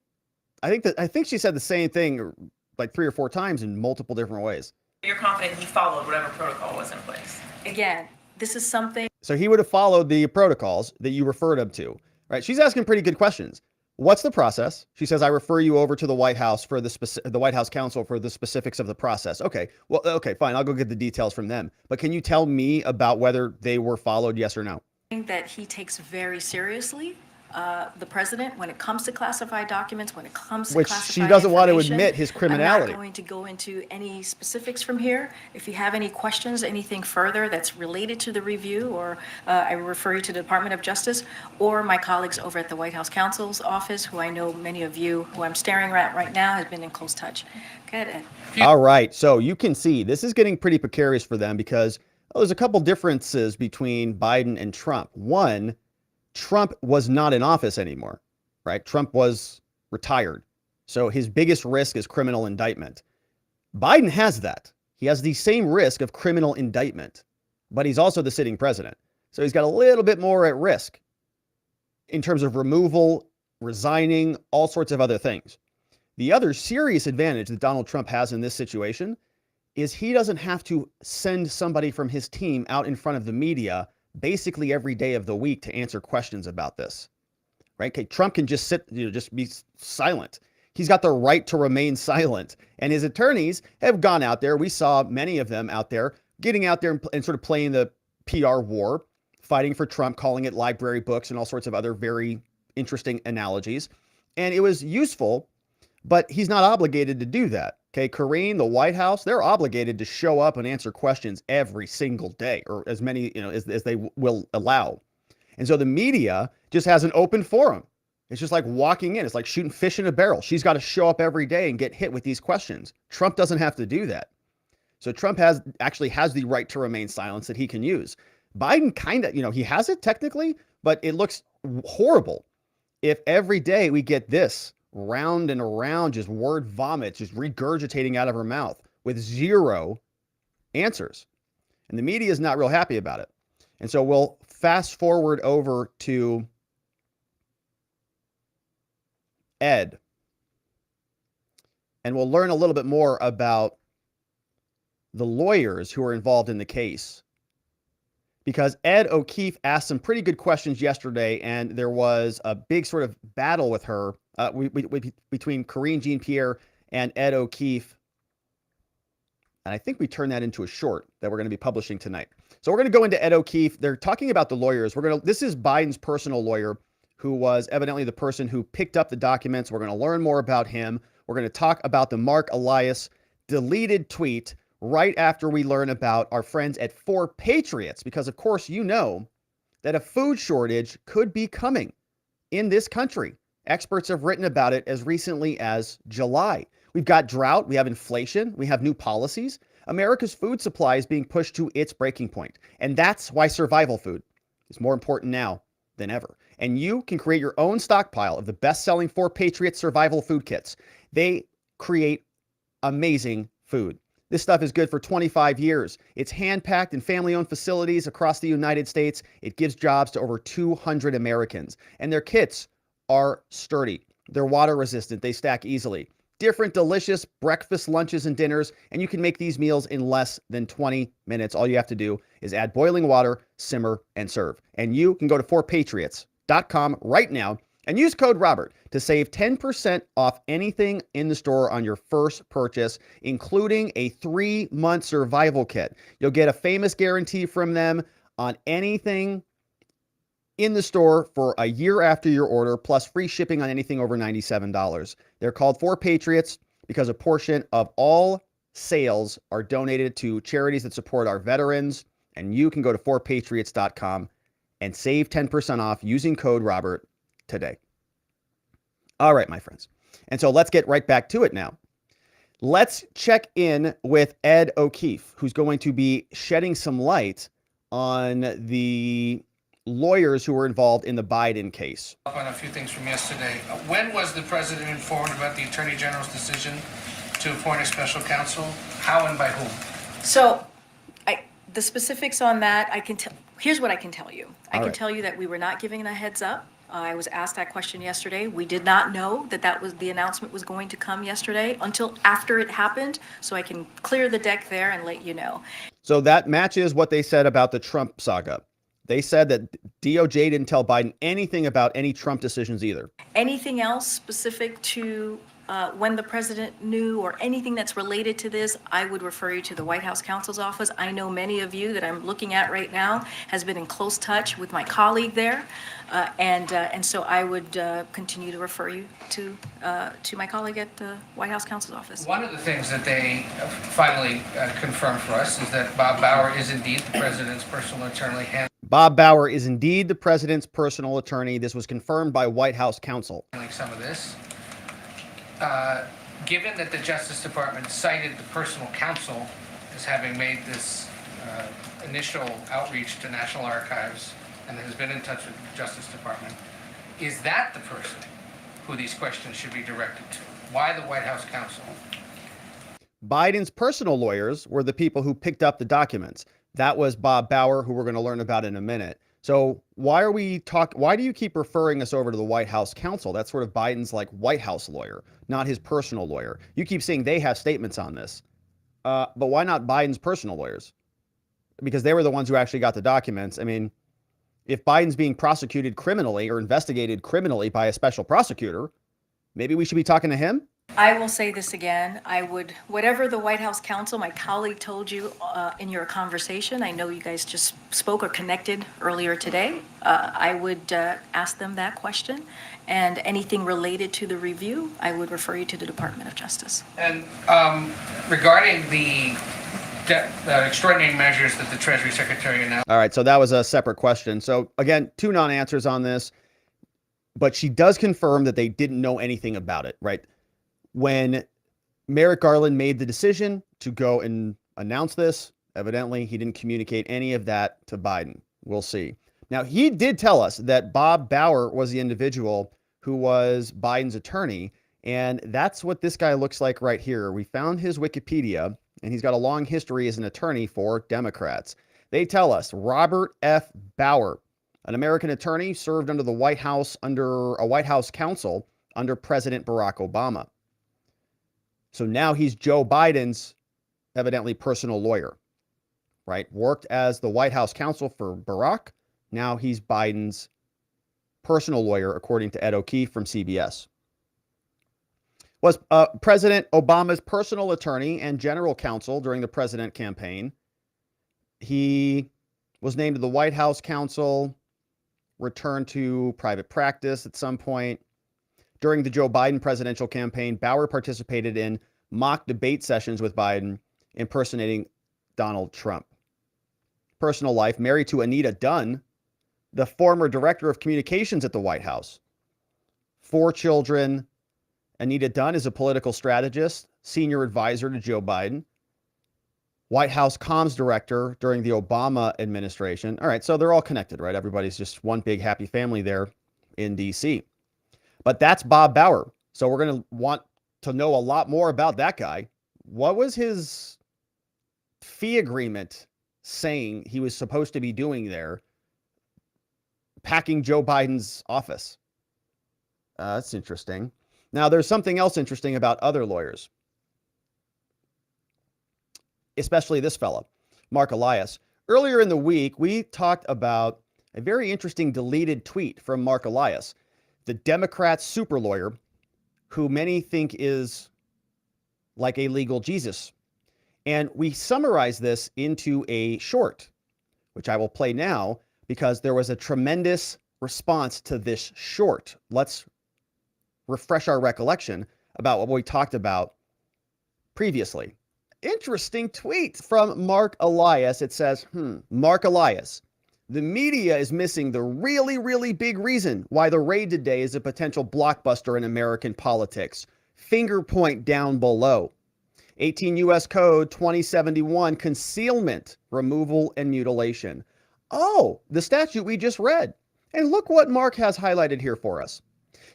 I think she said the same thing like 3 or 4 times in multiple different ways. You're confident he followed whatever protocol was in place? Again, this is something. So he would have followed the protocols that you referred him to, right? She's asking pretty good questions. What's the process? She says, I refer you over to the White House for the White House Counsel for the specifics of the process. Okay. Well, okay, fine. I'll go get the details from them. But can you tell me about whether they were followed? Yes or no? That he takes very seriously, the president, when it comes to classified documents, when it comes to classified she doesn't want to information. admit his criminality. I'm not going to go into any specifics from here. If you have any questions, anything further that's related to the review, or I refer you to the Department of Justice or my colleagues over at the White House Counsel's Office, who I know many of you who I'm staring at right now have been in close touch. Go ahead, Ed. All right. So you can see this is getting pretty precarious for them because there's a couple differences between Biden and Trump. One, Trump was not in office anymore. right? Trump was retired. So his biggest risk is criminal indictment. Biden has that. He has the same risk of criminal indictment, but he's also the sitting president. So he's got a little bit more at risk in terms of removal, resigning, all sorts of other things. The other serious advantage that Donald Trump has in this situation is he doesn't have to send somebody from his team out in front of the media basically every day of the week to answer questions about this, right? Okay, Trump can just sit, just be silent. He's got the right to remain silent. And his attorneys have gone out there. We saw many of them out there getting out there and sort of playing the PR war, fighting for Trump, calling it library books and all sorts of other very interesting analogies. And it was useful, but he's not obligated to do that. Okay, Karine, the White House, they're obligated to show up and answer questions every single day, or as many, as they will allow. And so the media just has an open forum. It's just like walking in. It's like shooting fish in a barrel. She's got to show up every day and get hit with these questions. Trump doesn't have to do that. So Trump actually has the right to remain silent that he can use. Biden kind of, he has it technically, but it looks horrible if every day we get this round and around, just word vomit, just regurgitating out of her mouth with zero answers. And the media is not real happy about it. And so we'll fast forward over to Ed, and we'll learn a little bit more about the lawyers who are involved in the case. Because Ed O'Keefe asked some pretty good questions yesterday, and there was a big sort of battle with her between Karine Jean Pierre and Ed O'Keefe. And I think we turned that into a short that we're going to be publishing tonight. So we're going to go into Ed O'Keefe. They're talking about the lawyers. This is Biden's personal lawyer, who was evidently the person who picked up the documents. We're going to learn more about him. We're going to talk about the Mark Elias deleted tweet right after we learn about our friends at 4 Patriots, because of course you know that a food shortage could be coming in this country. Experts have written about it as recently as July. We've got drought, we have inflation, we have new policies. America's food supply is being pushed to its breaking point. And that's why survival food is more important now than ever. And you can create your own stockpile of the best-selling 4 Patriots survival food kits. They create amazing food. This stuff is good for 25 years. It's hand-packed in family-owned facilities across the United States. It gives jobs to over 200 Americans. And their kits are sturdy. They're water-resistant. They stack easily. Different delicious breakfast, lunches, and dinners, and you can make these meals in less than 20 minutes. All you have to do is add boiling water, simmer, and serve. And you can go to 4patriots.com right now and use code Robert to save 10% off anything in the store on your first purchase, including a 3-month survival kit. You'll get a famous guarantee from them on anything in the store for a year after your order, plus free shipping on anything over $97. They're called 4 Patriots because a portion of all sales are donated to charities that support our veterans, and you can go to 4patriots.com and save 10% off using code Robert today. All right, my friends. And so let's get right back to it now. Let's check in with Ed O'Keefe, who's going to be shedding some light on the lawyers who were involved in the Biden case. On a few things from yesterday. When was the president informed about the Attorney General's decision to appoint a special counsel? How and by whom? So the specifics on that, I can tell. Here's what I can tell you. I can right. tell you that we were not giving a heads up. I was asked that question yesterday. We did not know that was the announcement was going to come yesterday until after it happened. So I can clear the deck there and let you know. So that matches what they said about the Trump saga. They said that DOJ didn't tell Biden anything about any Trump decisions either. Anything else specific to when the president knew or anything that's related to this, I would refer you to the White House counsel's office. I know many of you that I'm looking at right now has been in close touch with my colleague there. And so I would continue to refer you to my colleague at the White House counsel's office. One of the things that they finally confirmed for us is that Bob Bauer is indeed the president's personal attorney. Bob Bauer is indeed the president's personal attorney. This was confirmed by White House counsel. Some of this. Given that the Justice Department cited the personal counsel as having made this initial outreach to National Archives and has been in touch with the Justice Department, is that the person who these questions should be directed to. Why the White House counsel? Biden's personal lawyers were the people who picked up the documents. That was Bob Bauer, who we're going to learn about in a minute. So why do you keep referring us over to the White House counsel? That's sort of Biden's like White House lawyer, not his personal lawyer. You keep saying they have statements on this. But why not Biden's personal lawyers? Because they were the ones who actually got the documents. I mean, if Biden's being prosecuted criminally or investigated criminally by a special prosecutor, maybe we should be talking to him? I will say this again. Whatever the White House counsel, my colleague told you in your conversation, I know you guys just spoke or connected earlier today. I would ask them that question. And anything related to the review, I would refer you to the Department of Justice. And regarding the extraordinary measures that the Treasury Secretary announced. All right, so that was a separate question. So again, 2 non-answers on this, but she does confirm that they didn't know anything about it, right? When Merrick Garland made the decision to go and announce this, evidently he didn't communicate any of that to Biden. We'll see. Now, he did tell us that Bob Bauer was the individual who was Biden's attorney, and that's what this guy looks like right here. We found his Wikipedia, and he's got a long history as an attorney for Democrats. They tell us Robert F. Bauer, an American attorney, served under the White House under a White House counsel under President Barack Obama. So now he's Joe Biden's evidently personal lawyer, right? Worked as the White House counsel for Barack. Now he's Biden's personal lawyer, according to Ed O'Keefe from CBS. Was President Obama's personal attorney and general counsel during the president campaign. He was named to the White House counsel, returned to private practice at some point. During the Joe Biden presidential campaign, Bauer participated in mock debate sessions with Biden, impersonating Donald Trump. Personal life, married to Anita Dunn, the former director of communications at the White House. 4 children. Anita Dunn is a political strategist, senior advisor to Joe Biden, White House comms director during the Obama administration. All right, so they're all connected, right? Everybody's just one big happy family there in D.C. But that's Bob Bauer. So we're going to want to know a lot more about that guy. What was his fee agreement saying he was supposed to be doing there, packing Joe Biden's office? That's interesting. Now, there's something else interesting about other lawyers, especially this fella, Mark Elias. Earlier in the week, we talked about a very interesting deleted tweet from Mark Elias, the Democrat super lawyer who many think is like a legal Jesus. And we summarized this into a short, which I will play now because there was a tremendous response to this short. Let's refresh our recollection about what we talked about previously. Interesting tweet from Mark Elias. It says, Mark Elias, the media is missing the really, really big reason why the raid today is a potential blockbuster in American politics. Finger point down below. 18 U.S. Code 2071, concealment, removal, and mutilation. Oh, the statute we just read. And look what Mark has highlighted here for us.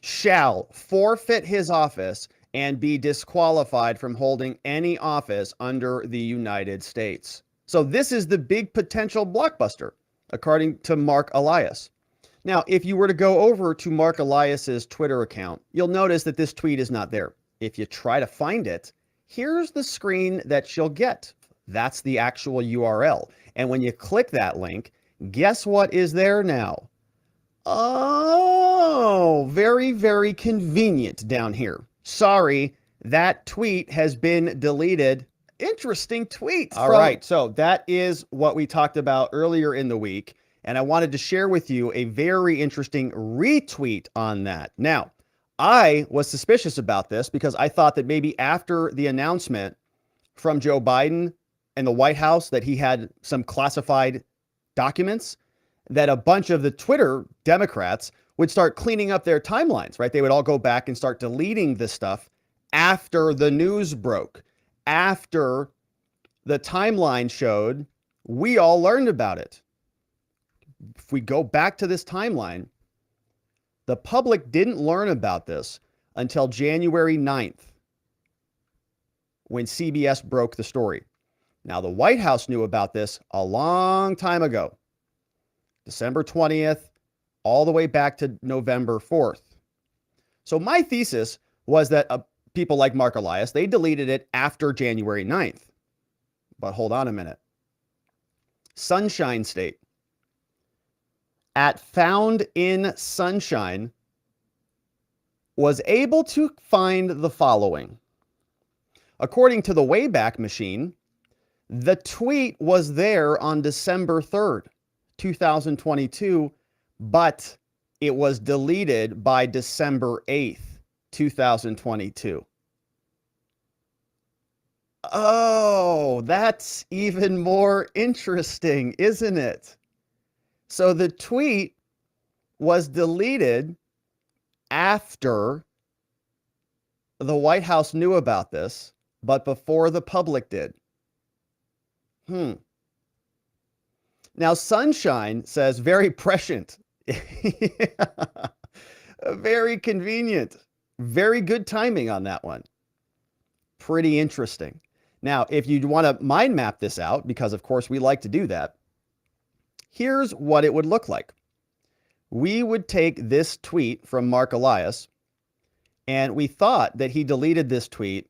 Shall forfeit his office and be disqualified from holding any office under the United States. So this is the big potential blockbuster, according to Mark Elias. Now, if you were to go over to Mark Elias's Twitter account, you'll notice that this tweet is not there. If you try to find it, here's the screen that you'll get. That's the actual URL. And when you click that link, guess what is there now? Oh, very, very convenient down here. Sorry, that tweet has been deleted. Interesting tweet. All right, so that is what we talked about earlier in the week. And I wanted to share with you a very interesting retweet on that. Now, I was suspicious about this because I thought that maybe after the announcement from Joe Biden and the White House that he had some classified documents, that a bunch of the Twitter Democrats would start cleaning up their timelines, right? They would all go back and start deleting this stuff after the news broke, after the timeline showed we all learned about it. If we go back to this timeline, The public didn't learn about this until January 9th, when CBS broke the story. Now, the White House knew about this a long time ago, December 20th, all the way back to November 4th. So my thesis was that people like Mark Elias, they deleted it after January 9th. But hold on a minute. Sunshine State. At Found in Sunshine was able to find the following. According to the Wayback Machine, the tweet was there on December 3rd, 2022, but it was deleted by December 8th, 2022. Oh, that's even more interesting, isn't it? So the tweet was deleted after the White House knew about this, but before the public did. Now, Sunshine says very prescient. Very convenient. Very good timing on that one. Pretty interesting. Now, if you want to mind map this out, because of course we like to do that, here's what it would look like. We would take this tweet from Mark Elias, and we thought that he deleted this tweet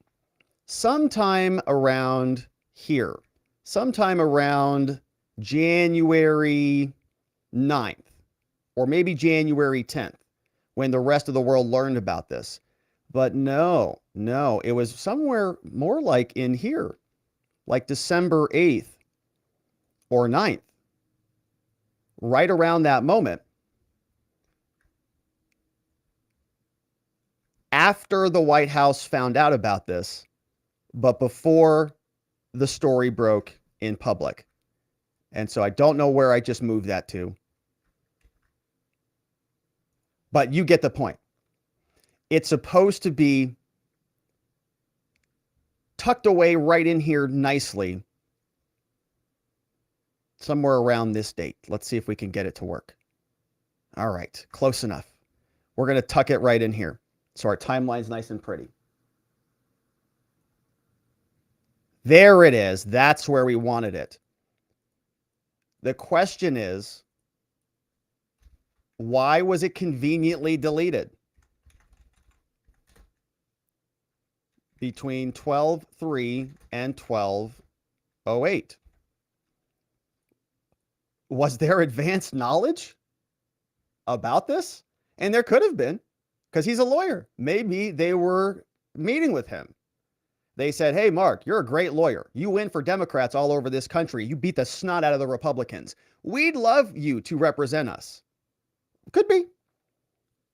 sometime around here, sometime around January 9th, or maybe January 10th, when the rest of the world learned about this. But no, it was somewhere more like in here, like December 8th or 9th, right around that moment. After the White House found out about this, but before the story broke in public. And so I don't know where I just moved that to, but you get the point. It's supposed to be tucked away right in here nicely, somewhere around this date. Let's see if we can get it to work. All right, close enough. We're going to tuck it right in here, so our timeline's nice and pretty. There it is. That's where we wanted it. The question is, why was it conveniently deleted between 12/3 and 12/08? Was there advanced knowledge about this? And there could have been, because he's a lawyer. Maybe they were meeting with him. They said, hey, Mark, you're a great lawyer. You win for Democrats all over this country. You beat the snot out of the Republicans. We'd love you to represent us. Could be.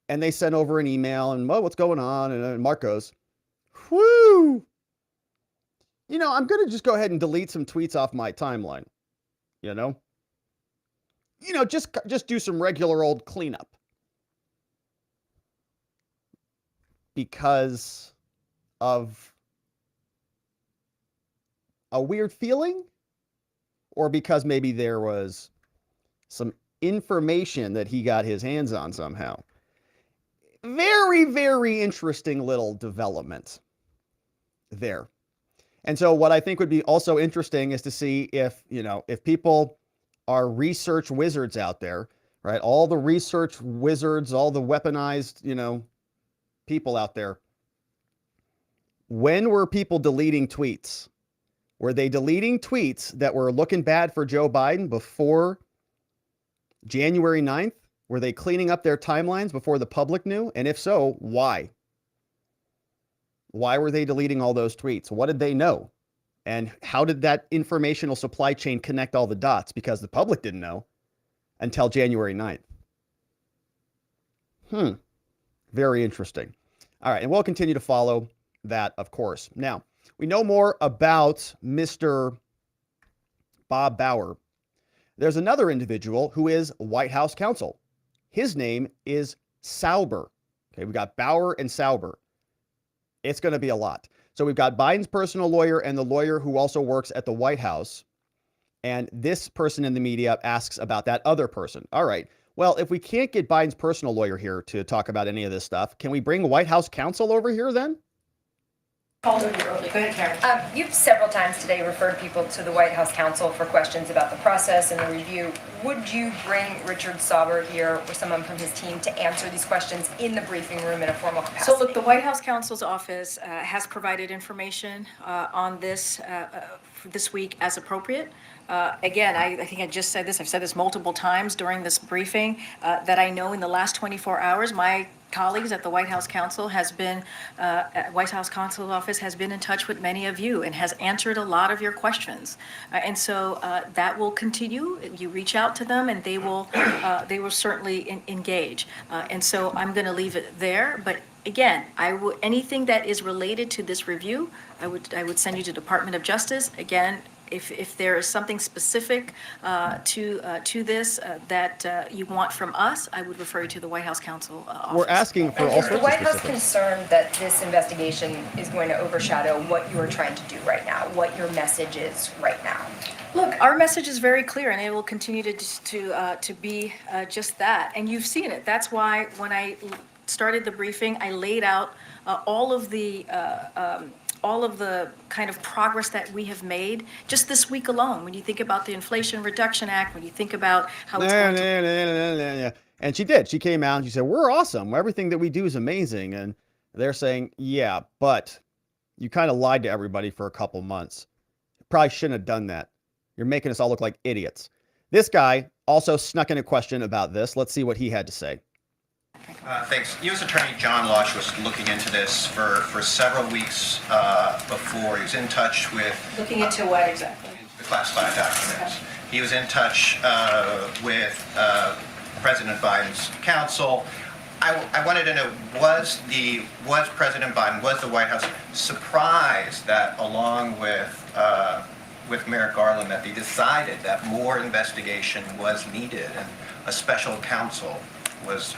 And they sent over an email and, well, what's going on? And Mark goes, whoo. You know, I'm going to just go ahead and delete some tweets off my timeline. You know, just do some regular old cleanup. Because of a weird feeling, or because maybe there was some information that he got his hands on somehow. Very, very interesting little development there. And so what I think would be also interesting is to see if people are research wizards out there, right? All the research wizards, all the weaponized, people out there. When were people deleting tweets? Were they deleting tweets that were looking bad for Joe Biden before January 9th? Were they cleaning up their timelines before the public knew? And if so, why? Why were they deleting all those tweets? What did they know? And how did that informational supply chain connect all the dots? Because the public didn't know until January 9th. Very interesting. All right, and we'll continue to follow that, of course. Now, we know more about Mr. Bob Bauer. There's another individual who is White House counsel. His name is Sauber. Okay, we got Bauer and Sauber. It's going to be a lot. So we've got Biden's personal lawyer and the lawyer who also works at the White House. And this person in the media asks about that other person. All right, Well, if we can't get Biden's personal lawyer here to talk about any of this stuff, can we bring White House counsel over here then? Called over here early. Go ahead, Karen. You've several times today referred people to the White House counsel for questions about the process and the review. Would you bring Richard Sauber here or someone from his team to answer these questions in the briefing room in a formal capacity? So look, the White House counsel's office has provided information on this this week as appropriate. Again, I think I just said this, I've said this multiple times during this briefing, that I know in the last 24 hours, my colleagues at the White House Counsel White House Counsel's office has been in touch with many of you and has answered a lot of your questions. And so that will continue. You reach out to them and they will certainly engage. And so I'm going to leave it there. But again, anything that is related to this review, I would send you to Department of Justice. Again, if there is something specific to this that you want from us, I would refer you to the White House Counsel office. We're asking for all Is sorts the of White House specifics. concerned that this investigation is going to overshadow what you are trying to do right now, what your message is right now? Look, our message is very clear, and it will continue to be just that. And you've seen it. That's why when I started the briefing, I laid out all of the kind of progress that we have made just this week alone. When you think about the Inflation Reduction Act, when you think about how it's going to... And she did. She came out and she said, we're awesome. Everything that we do is amazing. And they're saying, yeah, but you kind of lied to everybody for a couple months. Probably shouldn't have done that. You're making us all look like idiots. This guy also snuck in a question about this. Let's see what he had to say. Thanks. U.S. Attorney John Losh was looking into this for several weeks before. He was in touch with... Looking into what exactly? The classified documents. Okay. He was in touch with President Biden's counsel. I wanted to know, was President Biden, was the White House surprised that along with Merrick Garland that they decided that more investigation was needed and a special counsel was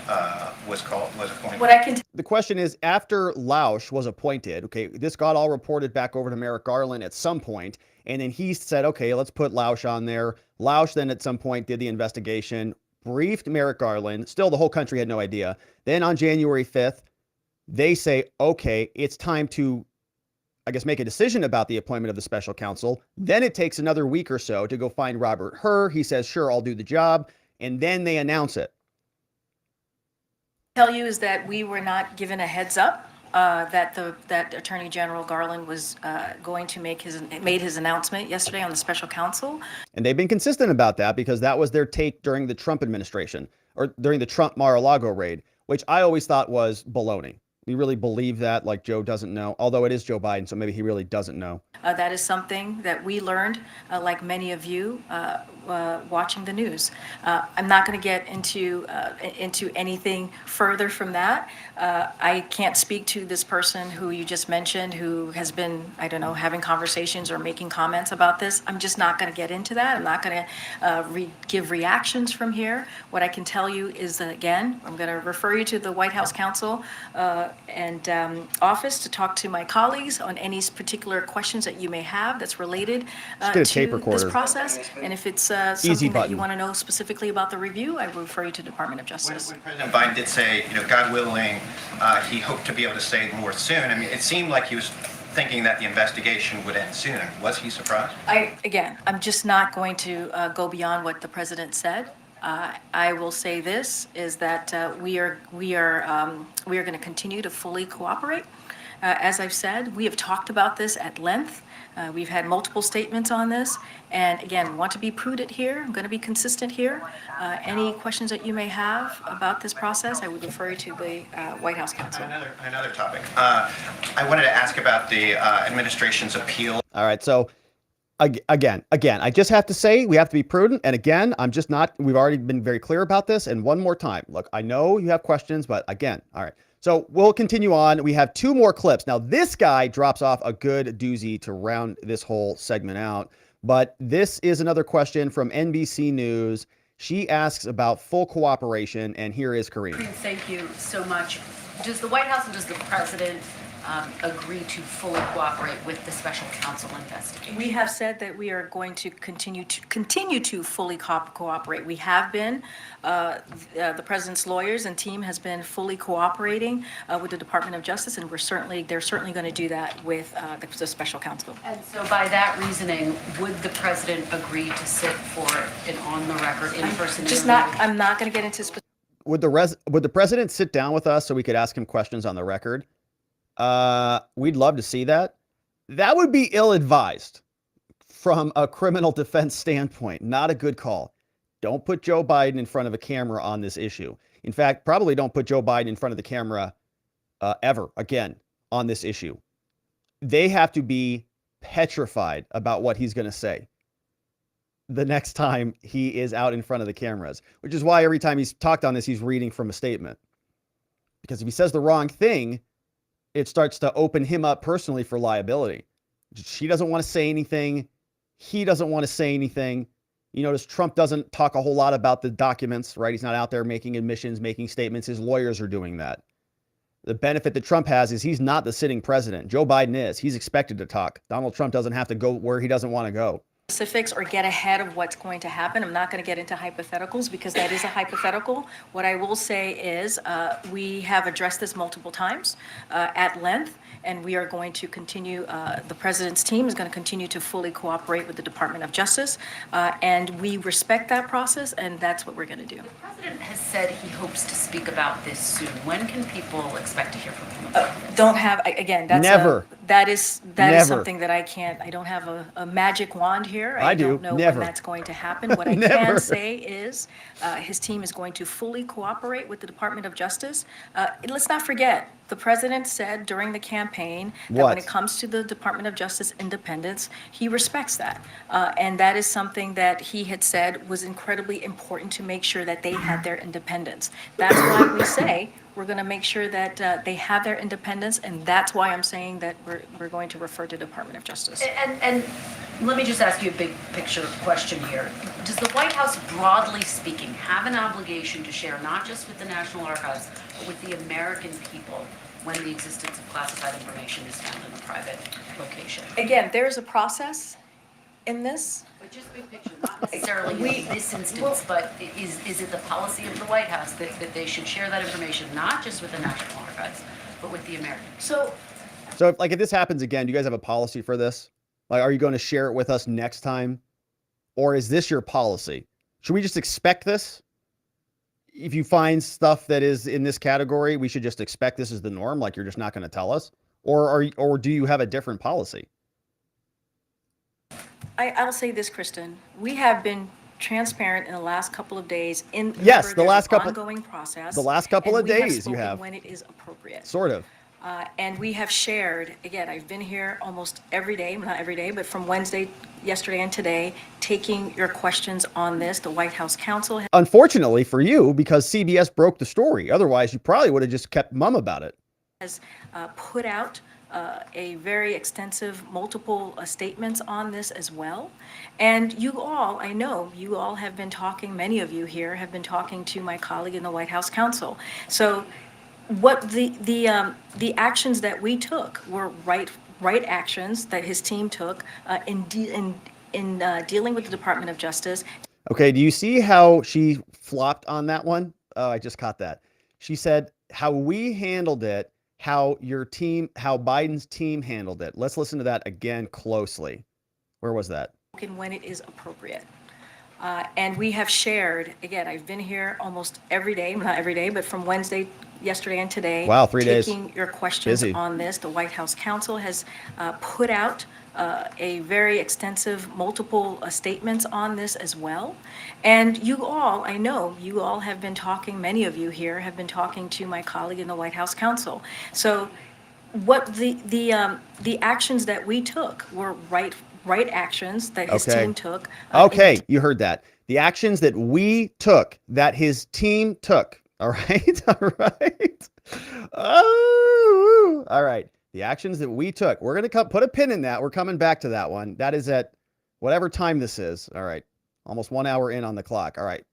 appointed? The question is, after Lausch was appointed, okay, this got all reported back over to Merrick Garland at some point, and then he said, okay, let's put Lausch on there. Lausch then at some point did the investigation, briefed Merrick Garland. Still, the whole country had no idea. Then on January 5th, they say, okay, it's time to, I guess, make a decision about the appointment of the special counsel. Then it takes another week or so to go find Robert Hur. He says, sure, I'll do the job. And then they announce it. Tell you is that we were not given a heads up that Attorney General Garland was going to made his announcement yesterday on the special counsel. And they've been consistent about that because that was their take during the Trump administration or during the Trump Mar-a-Lago raid, which I always thought was baloney. We really believe that, like Joe doesn't know, although it is Joe Biden, so maybe he really doesn't know. That is something that we learned, like many of you, watching the news. I'm not going to get into anything further from that. I can't speak to this person who you just mentioned, who has been, I don't know, having conversations or making comments about this. I'm just not going to get into that. I'm not going to give reactions from here. What I can tell you is that, again, I'm going to refer you to the White House Counsel and office to talk to my colleagues on any particular questions that you may have that's related to this process. And if it's something that you want to know specifically about the review, I will refer you to the Department of Justice. When President Biden did say, God willing, he hoped to be able to say more soon. I mean, it seemed like he was thinking that the investigation would end soon. Was he surprised? I'm just not going to go beyond what the president said. I will say this is that we are going to continue to fully cooperate. As I've said, we have talked about this at length. We've had multiple statements on this. And again, want to be prudent here. I'm going to be consistent here. Any questions that you may have about this process, I would refer you to the White House Counsel. Another topic. I wanted to ask about the administration's appeal. All right. So again, I just have to say we have to be prudent. And again, we've already been very clear about this. And one more time, look, I know you have questions, but again, all right. So we'll continue on. We have two more clips. Now, this guy drops off a good doozy to round this whole segment out. But this is another question from NBC News. She asks about full cooperation. And here is Karine. Thank you so much. Does the White House and does the president agree to fully cooperate with the special counsel investigation? We have said that we are going to continue to fully cooperate. We have been. The president's lawyers and team has been fully cooperating with the Department of Justice, and they're certainly going to do that with the special counsel. And so by that reasoning, would the president agree to sit for an on-the-record in-person interview? I'm not going to get into specifics. Would the president sit down with us so we could ask him questions on the record? We'd love to see that. That would be ill-advised from a criminal defense standpoint. Not a good call. Don't put Joe Biden in front of a camera on this issue. In fact, probably don't put Joe Biden in front of the camera ever again on this issue. They have to be petrified about what he's going to say the next time he is out in front of the cameras, which is why every time he's talked on this, he's reading from a statement. Because if he says the wrong thing, it starts to open him up personally for liability. She doesn't want to say anything. He doesn't want to say anything. You notice Trump doesn't talk a whole lot about the documents, right? He's not out there making admissions, making statements. His lawyers are doing that. The benefit that Trump has is he's not the sitting president. Joe Biden is. He's expected to talk. Donald Trump doesn't have to go where he doesn't want to go. Specifics or get ahead of what's going to happen. I'm not going to get into hypotheticals because that is a hypothetical. What I will say is we have addressed this multiple times at length, and we are going to continue. The president's team is going to continue to fully cooperate with the Department of Justice, and we respect that process, and that's what we're going to do. The president has said he hopes to speak about this soon. When can people expect to hear from him about this? Don't have, again, that's never. That is Never. something that I can't. I don't have a magic wand here. I do. don't know Never. when that's going to happen. What I Never. can say is his team is going to fully cooperate with the Department of Justice. Let's not forget, the president said during the campaign that What? when it comes to the Department of Justice independence, he respects that. And that is something that he had said was incredibly important to make sure that they had their independence. That's why we say we're going to make sure that they have their independence, and that's why I'm saying that we're going to refer to Department of Justice. And let me just ask you a big picture question here. Does the White House, broadly speaking, have an obligation to share not just with the National Archives, but with the American people when the existence of classified information is found in a private location? Again, there's a process in this. But just big picture, not necessarily in this instance, but is it the policy of the White House that they should share that information, not just with the National Archives, but with the Americans? So if this happens again, do you guys have a policy for this? Like, are you going to share it with us next time? Or is this your policy? Should we just expect this? If you find stuff that is in this category, we should just expect this is the norm, like you're just not going to tell us? Or do you have a different policy? I'll say this, Kristen. We have been transparent in the last couple of days. Yes, the last couple ongoing process. The last couple of days you have. When it is appropriate. Sort of. And we have shared, again, I've been here almost every day, not every day, but from Wednesday, yesterday, and today, taking your questions on this. The White House counsel. Unfortunately for you, because CBS broke the story. Otherwise, you probably would have just kept mum about it. Has put out a very extensive multiple statements on this as well. And you all, I know you all have been talking, many of you here have been talking to my colleague in the White House counsel. So what the actions that we took were right actions that his team took in dealing with the Department of Justice. Okay, do you see how she flopped on that one? Oh, I just caught that. She said how we handled it, how Biden's team handled it. Let's listen to that again closely. Where was that? When it is appropriate. And we have shared, again, I've been here almost every day, not every day, but from Wednesday, yesterday, and today. Wow, 3 days. Taking your questions Busy. on this. The White House counsel has put out a very extensive multiple statements on this as well. And you all, I know you all have been talking, many of you here have been talking to my colleague in the White House counsel. So what the actions that we took were right actions that his team took. Okay, you heard that. The actions that we took, that his team took. All right, all right. Oh, all right. The actions that we took. We're going to put a pin in that. We're coming back to that one. That is at whatever time this is. All right. Almost 1 hour in on the clock. All right.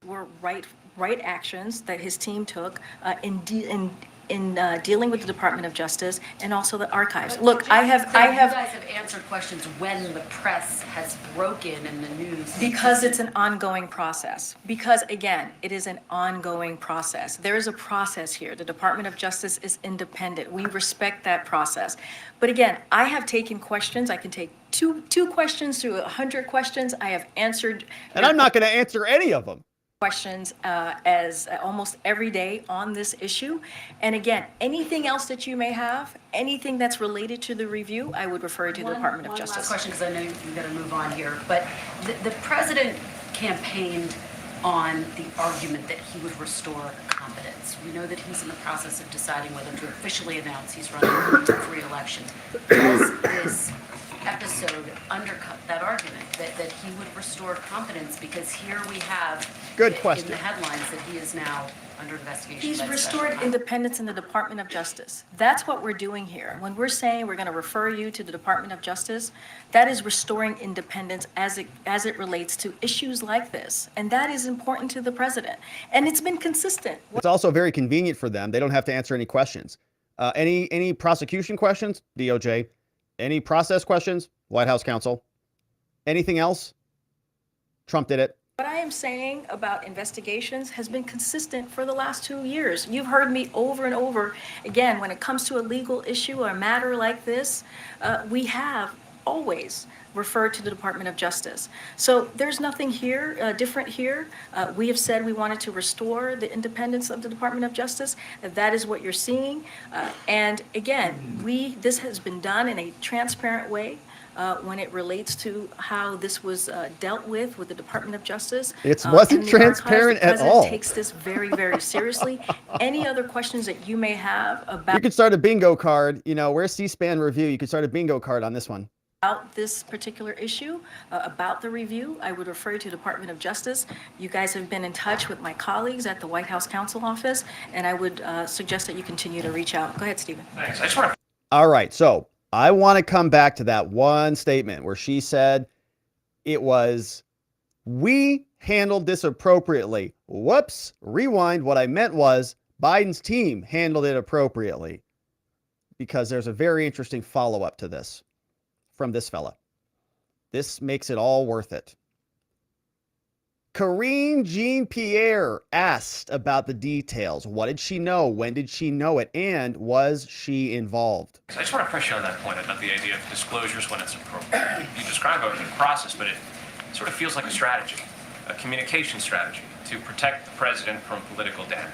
Were right actions that his team took in dealing with the Department of Justice and also the archives. But Look, you I guys have, have answered questions when the press has broken in the news. because it's an ongoing process. Because again, it is an ongoing process. There is a process here. The Department of Justice is independent. We respect that process. But again, I have taken questions. I can take two questions to 100 questions. I have answered. And I'm not going to answer any of them. Questions as almost every day on this issue. And again, anything else that you may have, anything that's related to the review, I would refer to the Department of One Justice. last question, because I know you've got to move on here, but the president campaigned on the argument that he would restore confidence. We know that he's in the process of deciding whether to officially announce he's running for re-election. Does this episode undercut that argument, that he would restore confidence? Because here we have Good in question. the headlines that he is now under investigation. He's by the special restored counsel. independence in the Department of Justice. That's what we're doing here. When we're saying we're going to refer you to the Department of Justice, that is restoring independence as it relates to issues like this. And that is important to the president. And it's been consistent. It's also very convenient for them. They don't have to answer any questions. Any prosecution questions? DOJ. Any process questions? White House counsel. Anything else? Trump did it. What I am saying about investigations has been consistent for the last 2 years. You've heard me over and over. Again, when it comes to a legal issue or a matter like this, we have always referred to the Department of Justice. So there's nothing here different here. We have said we wanted to restore the independence of the Department of Justice. That is what you're seeing. And again, this has been done in a transparent way. When it relates to how this was dealt with the Department of Justice. It wasn't and the archives. transparent The at all. President takes this very, very seriously. Any other questions that you may have You could start a bingo card. You know, where's C-SPAN review? You could start a bingo card on this one. about this particular issue, about the review, I would refer you to the Department of Justice. You guys have been in touch with my colleagues at the White House Counsel Office, and I would suggest that you continue to reach out. Go ahead, Stephen. Thanks. I just want to All right. So I want to come back to that one statement where she said it was, we handled this appropriately. Whoops. Rewind. What I meant was Biden's team handled it appropriately, because there's a very interesting follow-up to this from this fella. This makes it all worth it. Karine Jean Pierre asked about the details. What did she know? When did she know it? And was she involved? I just want to press you on that point about the idea of disclosures when it's appropriate. You describe it as a process, but it sort of feels like a strategy, a communication strategy to protect the president from political damage.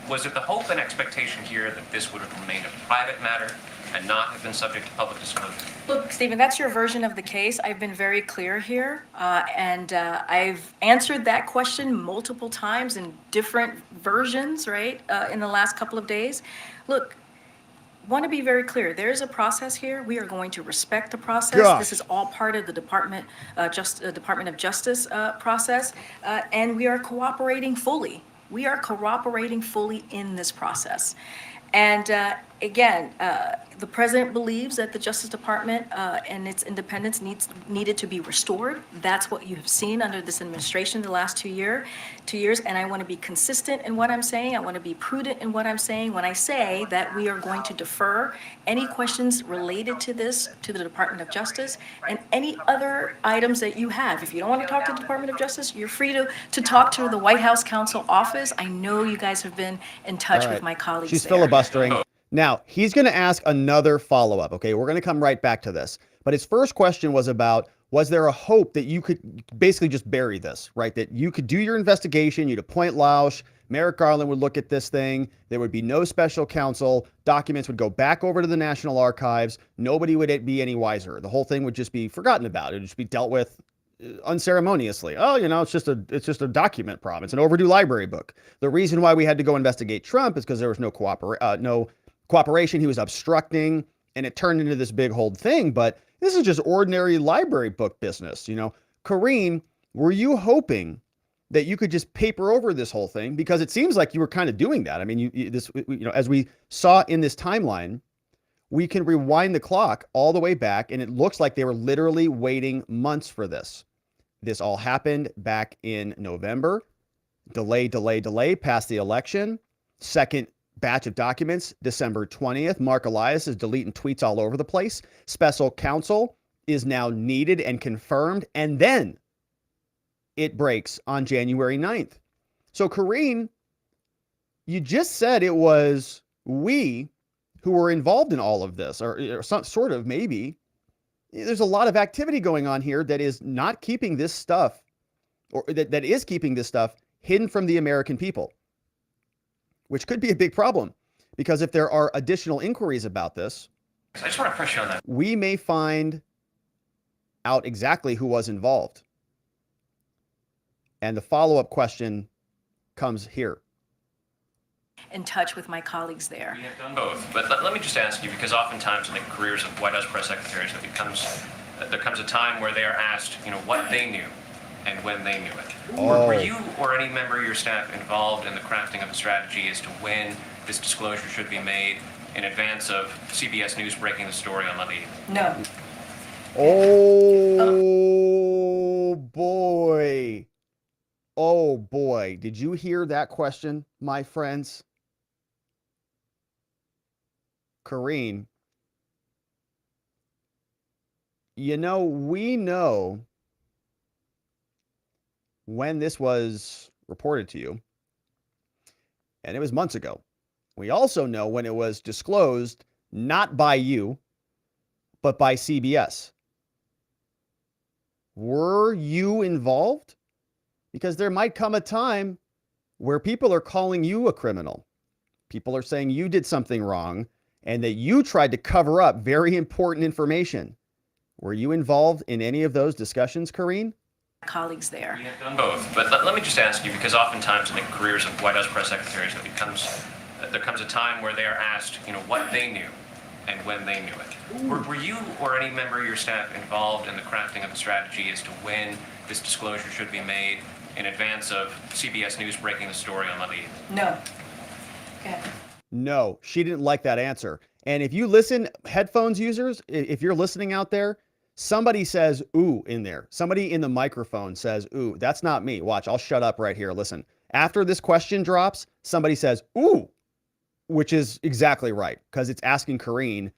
Was it the hope and expectation here that this would have remained a private matter and not have been subject to public disclosure? Look, Stephen, that's your version of the case. I've been very clear here, and I've answered that question multiple times in different versions, right, in the last couple of days. Look, want to be very clear. There is a process here. We are going to respect the process. Gosh. This is all part of the Department of Justice process, and we are cooperating fully. We are cooperating fully in this process. And again, the president believes that the Justice Department and its independence needed to be restored. That's what you have seen under this administration the last 2 years. And I want to be consistent in what I'm saying. I want to be prudent in what I'm saying when I say that we are going to defer any questions related to this to the Department of Justice and any other items that you have. If you don't want to talk to the Department of Justice, you're free to talk to the White House Counsel Office. I know you guys have been in touch All right. with my colleagues She's there. filibustering. Now, he's going to ask another follow-up, okay? We're going to come right back to this. But his first question was about, was there a hope that you could basically just bury this, right? That you could do your investigation, you'd appoint Lausch, Merrick Garland would look at this thing, there would be no special counsel, documents would go back over to the National Archives, nobody would be any wiser. The whole thing would just be forgotten about. It would just be dealt with unceremoniously. Oh, you know, it's just a document problem. It's an overdue library book. The reason why we had to go investigate Trump is because there was no cooperation. He was obstructing, and it turned into this big whole thing. But this is just ordinary library book business. You know, Karine, were you hoping that you could just paper over this whole thing? Because it seems like you were kind of doing that. I mean, as we saw in this timeline, we can rewind the clock all the way back, and it looks like they were literally waiting months for this. This all happened back in November. Delay past the election. Second batch of documents, December 20th. Mark Elias is deleting tweets all over the place. Special counsel is now needed and confirmed. And then it breaks on January 9th. So, Karine, you just said it was we who were involved in all of this, or some sort of, maybe. There's a lot of activity going on here that is not keeping this stuff, or that is keeping this stuff hidden from the American people, which could be a big problem, because if there are additional inquiries about this, I just want to press you on that. we may find out exactly who was involved. And the follow-up question comes here. In touch with my colleagues there. We have done both, but let me just ask you, because oftentimes in the careers of White House press secretaries, there comes a time where they are asked, what they knew and when they knew it. Were you or any member of your staff involved in the crafting of a strategy as to when this disclosure should be made in advance of CBS News breaking the story on Monday evening? No. Oh, boy. Oh, boy. Did you hear that question, my friends? Karine, we know when this was reported to you, and it was months ago. We also know when it was disclosed, not by you, but by CBS. Were you involved? Because there might come a time where people are calling you a criminal. People are saying you did something wrong and that you tried to cover up very important information. Were you involved in any of those discussions, Karine? Colleagues there. We have done both, but let me just ask you, because oftentimes in the careers of White House press secretaries, there comes a time where they are asked, what they knew and when they knew it. Were you or any member of your staff involved in the crafting of a strategy as to when this disclosure should be made in advance of CBS News breaking the story on Monday evening? No. Okay. No, she didn't like that answer. And if you listen, headphones users, if you're listening out there, somebody says, ooh, in there. Somebody in the microphone says, ooh, that's not me. Watch, I'll shut up right here. Listen, after this question drops, somebody says, ooh, which is exactly right, because it's asking Karine,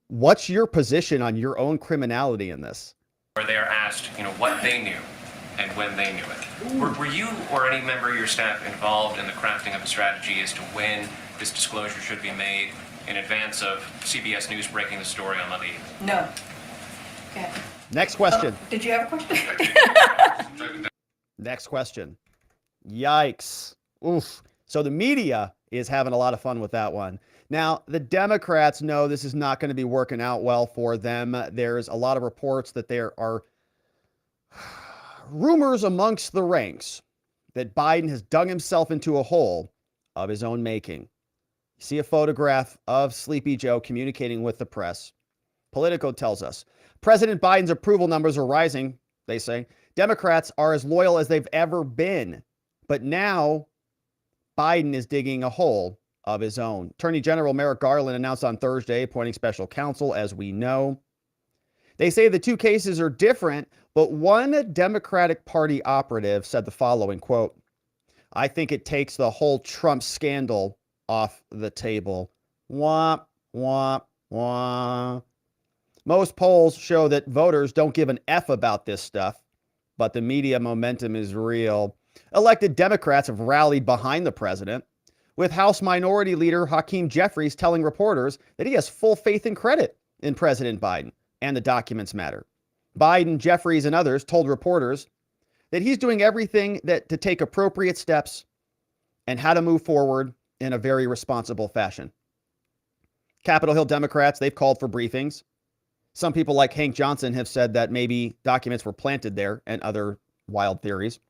what's your position on your own criminality in this? Where they are asked, what they knew and when they knew it. Were you or any member of your staff involved in the crafting of a strategy as to when this disclosure should be made in advance of CBS News breaking the story on Monday evening? No. Okay. Next question. Did you have a question? Next question. Yikes. Oof. So the media is having a lot of fun with that one. Now, the Democrats know this is not going to be working out well for them. There's a lot of reports that there are rumors amongst the ranks that Biden has dug himself into a hole of his own making. You see a photograph of Sleepy Joe communicating with the press. Politico tells us President Biden's approval numbers are rising, they say. Democrats are as loyal as they've ever been. But now Biden is digging a hole of his own. Attorney General Merrick Garland announced on Thursday appointing special counsel, as we know. They say the two cases are different, but one Democratic Party operative said the following, quote, I think it takes the whole Trump scandal off the table. Womp, womp, womp. Most polls show that voters don't give an F about this stuff, but the media momentum is real. Elected Democrats have rallied behind the president, with House Minority Leader Hakeem Jeffries telling reporters that he has full faith and credit in President Biden and the documents matter. Biden, Jeffries, and others told reporters that he's doing everything to take appropriate steps and how to move forward in a very responsible fashion. Capitol Hill Democrats, they've called for briefings. Some people like Hank Johnson have said that maybe documents were planted there and other wild theories.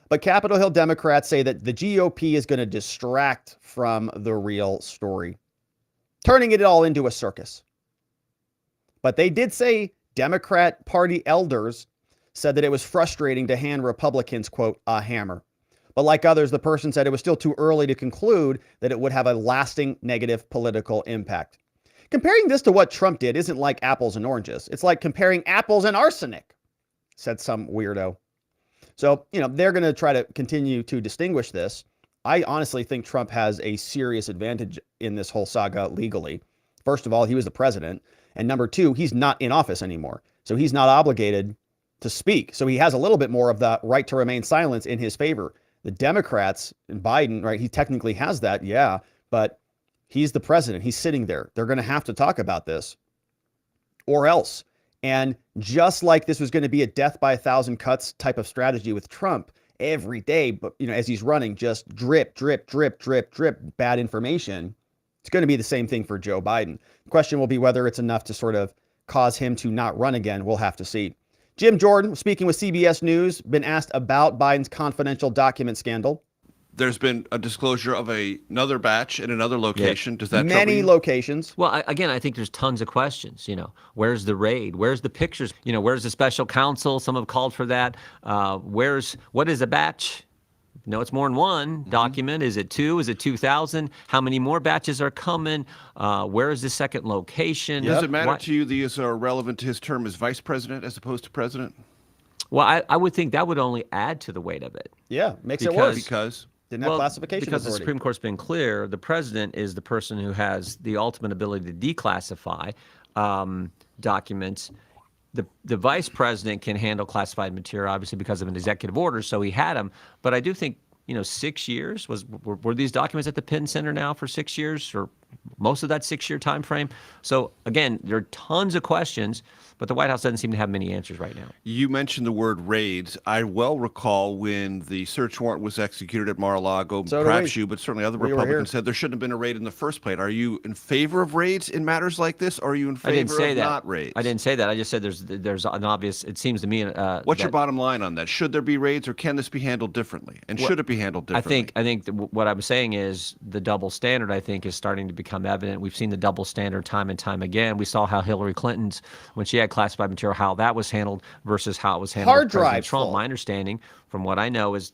But Capitol Hill Democrats say that the GOP is going to distract from the real story, turning it all into a circus. But they did say Democrat Party elders said that it was frustrating to hand Republicans, quote, a hammer. But like others, the person said it was still too early to conclude that it would have a lasting negative political impact. Comparing this to what Trump did isn't like apples and oranges. It's like comparing apples and arsenic, said some weirdo. So, they're going to try to continue to distinguish this. I honestly think Trump has a serious advantage in this whole saga legally. First of all, he was the president. And number two, he's not in office anymore. So he's not obligated to speak. So he has a little bit more of the right to remain silent in his favor. The Democrats and Biden, right, he technically has that, yeah, but he's the president. He's sitting there. They're going to have to talk about this or else. And just like this was going to be a death by 1,000 cuts type of strategy with Trump every day, but as he's running, just drip, drip, drip, drip, drip, bad information. It's going to be the same thing for Joe Biden. The question will be whether it's enough to sort of cause him to not run again. We'll have to see. Jim Jordan, speaking with CBS News, been asked about Biden's confidential document scandal. There's been a disclosure of another batch in another location. Does that many locations? Well, again, I think there's tons of questions. Where's the raid? Where's the pictures? Where's the special counsel? Some have called for that. What is a batch? No, it's more than one document. Is it two? Is it 2,000? How many more batches are coming? Where is the second location? Does it matter to you these are relevant to his term as vice president as opposed to president? Well, I would think that would only add to the weight of it. Yeah, makes it worse. Because? Didn't have classification because authority. The Supreme Court's been clear, the president is the person who has the ultimate ability to declassify documents. The vice president can handle classified material, obviously, because of an executive order, so he had them. But I do think, 6 years, were these documents at the Penn Center now for 6 years, or most of that 6-year time frame? So, again, there are tons of questions, but the White House doesn't seem to have many answers right now. You mentioned the word raids. I well recall when the search warrant was executed at Mar-a-Lago, perhaps you, but certainly other Republicans said there shouldn't have been a raid in the first place. Are you in favor of raids in matters like this, or are you in favor of not raids? I didn't say that. I just said there's an obvious, it seems to me. What's your bottom line on that? Should there be raids, or can this be handled differently? And should it be handled differently? I think what I'm saying is the double standard, I think, is starting to become evident. We've seen the double standard time and time again. We saw how Hillary Clinton's, when she had classified material, how that was handled versus how it was handled with President Trump. My understanding, from what I know, is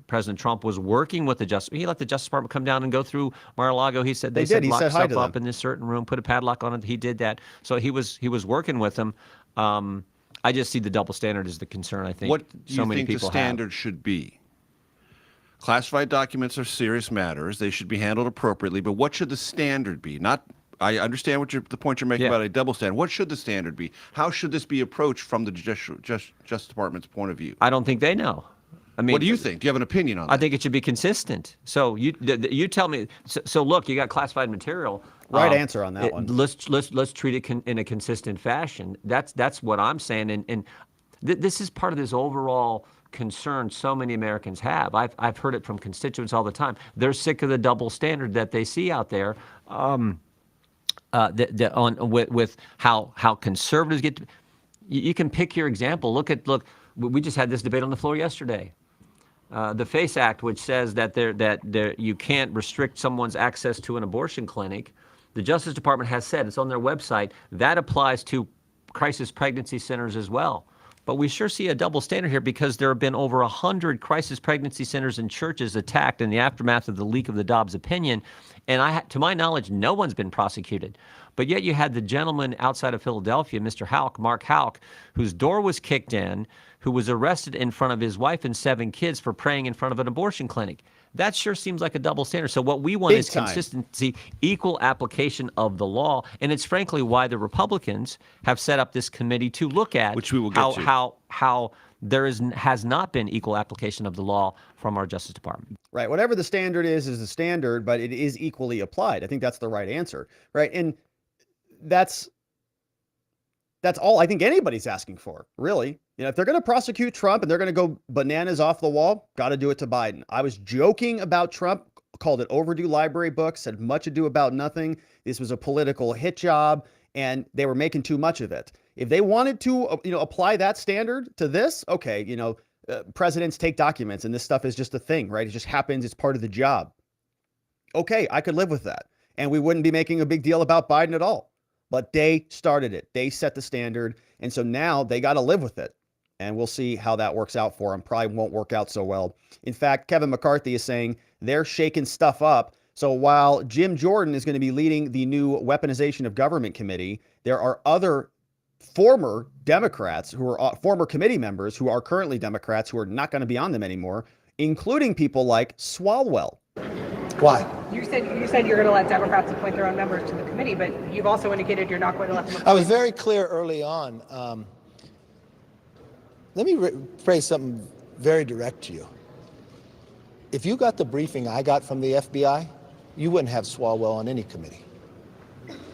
President Trump was working with the Justice. He let the Justice Department come down and go through Mar-a-Lago. He said they said lock stuff up in this certain room, put a padlock on it. He did that. So he was working with them. I just see the double standard as the concern. I think what do so you many think people the standard should be? Classified documents are serious matters. They should be handled appropriately. But what should the standard be? I understand the point you're making about a double standard. What should the standard be? How should this be approached from the Justice Department's point of view? I don't think they know. I mean, what do you think? Do you have an opinion on that? I think it should be consistent. So you tell me. So look, you got classified material. Right answer on that one. Let's treat it in a consistent fashion. That's what I'm saying. And this is part of this overall concern so many Americans have. I've heard it from constituents all the time. They're sick of the double standard that they see out there. With how conservatives get. You can pick your example. Look. We just had this debate on the floor yesterday. The FACE Act, which says that you can't restrict someone's access to an abortion clinic. The Justice Department has said, it's on their website, that applies to crisis pregnancy centers as well. But we sure see a double standard here because there have been over 100 crisis pregnancy centers and churches attacked in the aftermath of the leak of the Dobbs opinion. And to my knowledge, no one's been prosecuted. But yet you had the gentleman outside of Philadelphia, Mr. Houck, Mark Houck, whose door was kicked in, who was arrested in front of his wife and 7 kids for praying in front of an abortion clinic. That sure seems like a double standard. So what we want is consistency, equal application of the law. And it's frankly why the Republicans have set up this committee to look at which we will get how there has not been equal application of the law from our Justice Department. Right. Whatever the standard is the standard, but it is equally applied. I think that's the right answer. Right. And that's all I think anybody's asking for, really. If they're going to prosecute Trump and they're going to go bananas off the wall, got to do it to Biden. I was joking about Trump, called it overdue library books, said much ado about nothing. This was a political hit job, and they were making too much of it. If they wanted to, apply that standard to this, okay, presidents take documents and this stuff is just a thing, right? It just happens. It's part of the job. Okay, I could live with that. And we wouldn't be making a big deal about Biden at all. But they started it. They set the standard. And so now they got to live with it. And we'll see how that works out for them. Probably won't work out so well. In fact, Kevin McCarthy is saying they're shaking stuff up. So while Jim Jordan is going to be leading the new Weaponization of Government Committee, there are other former Democrats who are former committee members who are currently Democrats who are not going to be on them anymore including people like Swalwell. Why? You said you're going to let Democrats appoint their own members to the committee, but you've also indicated you're not going to let them appoint. I was very clear early on. Let me phrase something very direct to you. If you got the briefing I got from the FBI, you wouldn't have Swalwell on any committee.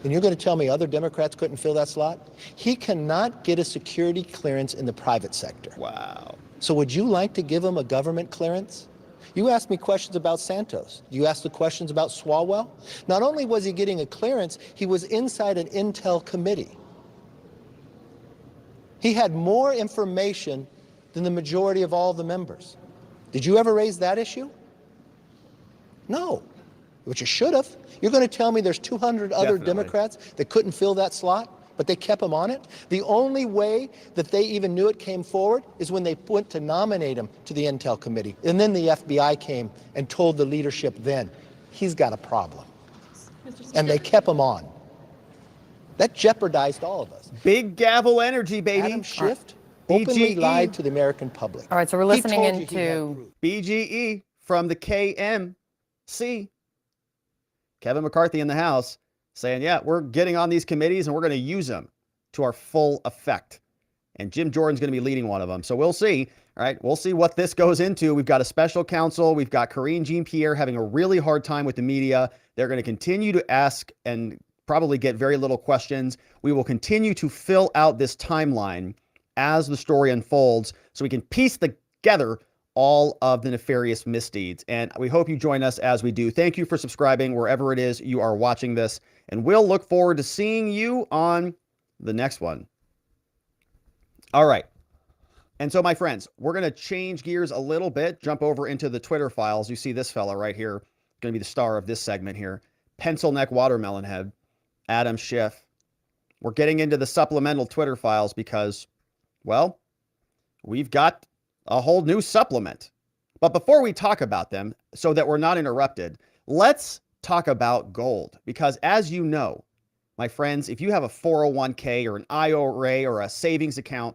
And you're going to tell me other Democrats couldn't fill that slot? He cannot get a security clearance in the private sector. Wow. So would you like to give him a government clearance? You asked me questions about Santos. You asked the questions about Swalwell. Not only was he getting a clearance, he was inside an intel committee. He had more information than the majority of all the members. Did you ever raise that issue? No, but you should have. You're going to tell me there's 200 other Democrats that couldn't fill that slot, but they kept him on it? The only way that they even knew it came forward is when they went to nominate him to the Intel Committee. And then the FBI came and told the leadership then, he's got a problem. And they kept him on. That jeopardized all of us. Big gavel energy, baby. Adam Schiff openly lied to the American public. All right, so we're listening into BGE from the KMC. Kevin McCarthy in the House saying, yeah, we're getting on these committees and we're going to use them to our full effect. And Jim Jordan's going to be leading one of them. So we'll see. All right, we'll see what this goes into. We've got a special counsel. We've got Karine Jean Pierre having a really hard time with the media. They're going to continue to ask and probably get very little questions. We will continue to fill out this timeline as the story unfolds so we can piece together all of the nefarious misdeeds. And we hope you join us as we do. Thank you for subscribing wherever it is you are watching this. And we'll look forward to seeing you on the next one. All right. And so, my friends, we're going to change gears a little bit, jump over into the Twitter files. You see this fella right here, going to be the star of this segment here. Pencil neck watermelon head, Adam Schiff. We're getting into the supplemental Twitter files because, well, we've got a whole new supplement. But before we talk about them, so that we're not interrupted, let's talk about gold. Because as you know, my friends, if you have a 401k or an IRA or a savings account,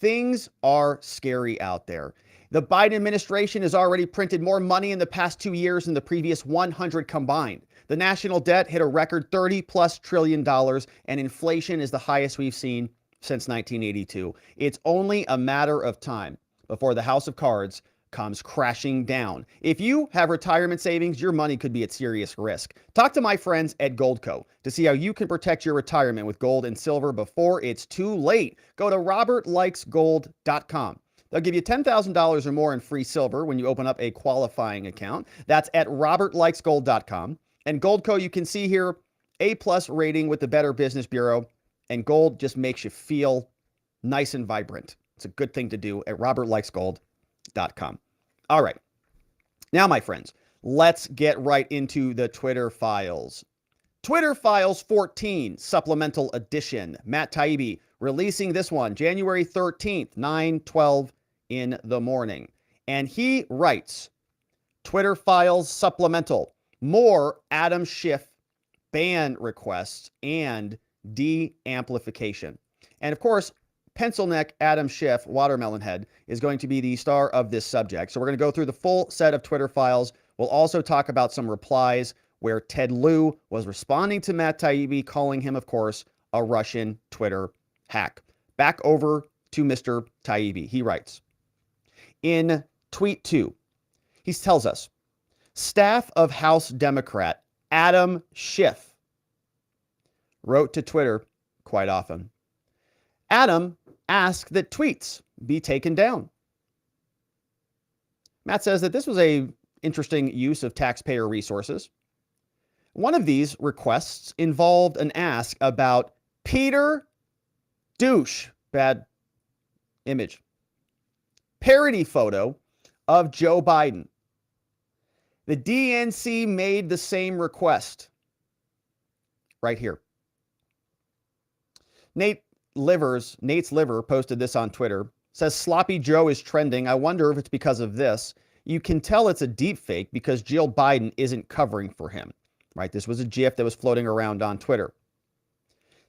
things are scary out there. The Biden administration has already printed more money in the past 2 years than the previous 100 combined. The national debt hit a record $30+ trillion, and inflation is the highest we've seen since 1982. It's only a matter of time before the house of cards comes crashing down. If you have retirement savings, your money could be at serious risk. Talk to my friends at Goldco to see how you can protect your retirement with gold and silver before it's too late. Go to robertlikesgold.com. They'll give you $10,000 or more in free silver when you open up a qualifying account. That's at robertlikesgold.com. And Goldco, you can see here, A+ rating with the Better Business Bureau. And gold just makes you feel nice and vibrant. It's a good thing to do at robertlikesgold.com. All right. Now, my friends, let's get right into the Twitter files. Twitter Files 14, Supplemental Edition. Matt Taibbi releasing this one January 13th, 9:12 in the morning. And he writes, Twitter Files Supplemental, more Adam Schiff ban requests and de-amplification. And of course, Pencil neck Adam Schiff, watermelon head, is going to be the star of this subject. So we're going to go through the full set of Twitter files. We'll also talk about some replies where Ted Lieu was responding to Matt Taibbi, calling him, of course, a Russian Twitter hack. Back over to Mr. Taibbi. He writes, in tweet 2, he tells us, staff of House Democrat Adam Schiff wrote to Twitter quite often. Adam asked that tweets be taken down. Matt says that this was an interesting use of taxpayer resources. One of these requests involved an ask about Peter Douche, bad image, parody photo of Joe Biden. The DNC made the same request right here. Nate's Liver posted this on Twitter. Says Sloppy Joe is trending. I wonder if it's because of this. You can tell it's a deep fake because Jill Biden isn't covering for him. Right? This was a GIF that was floating around on Twitter.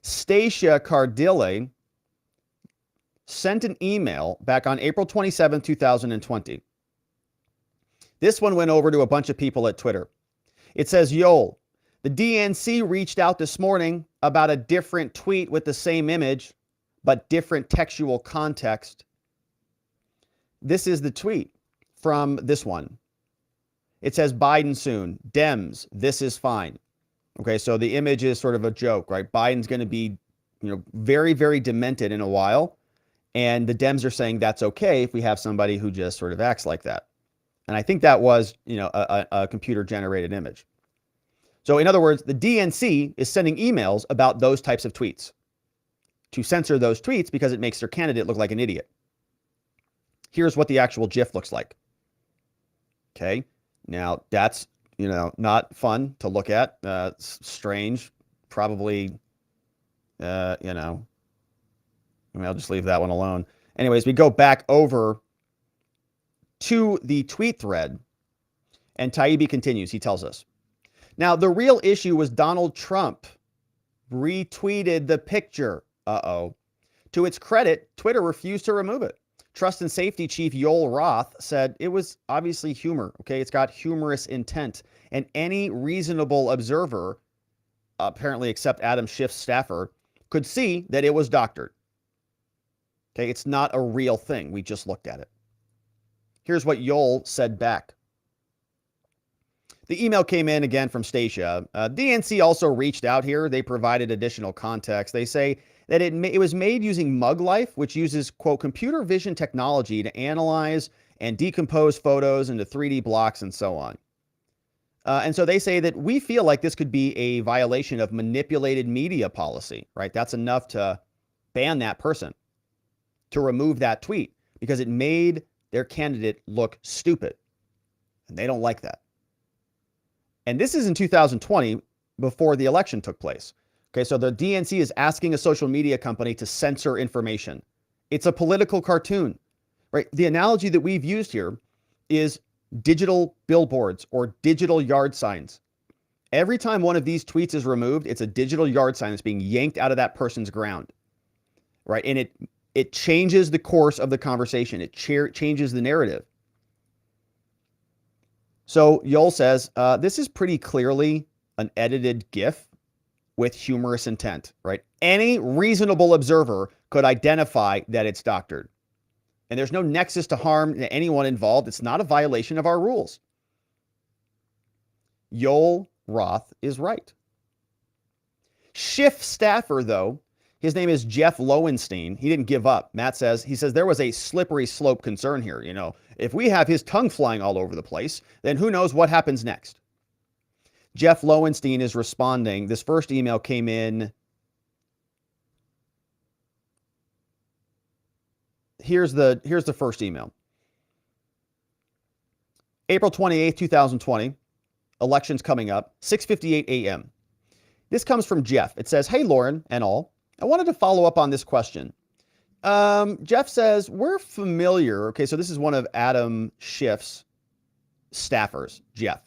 Stacia Cardille sent an email back on April 27, 2020. This one went over to a bunch of people at Twitter. It says, Yoel, the DNC reached out this morning about a different tweet with the same image, but different textual context. This is the tweet from this one. It says Biden soon, Dems, this is fine. Okay, so the image is sort of a joke, right? Biden's going to be, very, very demented in a while. And the Dems are saying that's okay if we have somebody who just sort of acts like that. And I think that was, a computer generated image. So in other words, the DNC is sending emails about those types of tweets to censor those tweets because it makes their candidate look like an idiot. Here's what the actual GIF looks like. Okay. Now that's, not fun to look at. Strange, probably, I'll just leave that one alone. Anyways, we go back over to the tweet thread, and Taibbi continues. He tells us, now the real issue was Donald Trump retweeted the picture. Uh-oh. To its credit, Twitter refused to remove it. Trust and Safety Chief Yoel Roth said it was obviously humor. Okay, it's got humorous intent, and any reasonable observer, apparently except Adam Schiff's staffer, could see that it was doctored. Okay, it's not a real thing. We just looked at it. Here's what Yoel said back. The email came in again from Stacia. DNC also reached out here. They provided additional context. They say that it was made using MugLife, which uses, quote, computer vision technology to analyze and decompose photos into 3D blocks and so on. And so they say that we feel like this could be a violation of manipulated media policy, right? That's enough to ban that person, to remove that tweet, because it made their candidate look stupid. And they don't like that. And this is in 2020, before the election took place. Okay, so the DNC is asking a social media company to censor information. It's a political cartoon, right? The analogy that we've used here is digital billboards or digital yard signs. Every time one of these tweets is removed, it's a digital yard sign that's being yanked out of that person's ground, right? And it changes the course of the conversation. It changes the narrative. So Yoel says, this is pretty clearly an edited GIF with humorous intent, right? Any reasonable observer could identify that it's doctored. And there's no nexus to harm to anyone involved. It's not a violation of our rules. Yoel Roth is right. Schiff staffer, though, his name is Jeff Lowenstein. He didn't give up. Matt says, there was a slippery slope concern here. If we have his tongue flying all over the place, then who knows what happens next? Jeff Lowenstein is responding. This first email came in. Here's the first email. April 28th, 2020. Elections coming up, 6:58 a.m. This comes from Jeff. It says, hey, Lauren and all. I wanted to follow up on this question. Jeff says, we're familiar. Okay, so this is one of Adam Schiff's staffers, Jeff.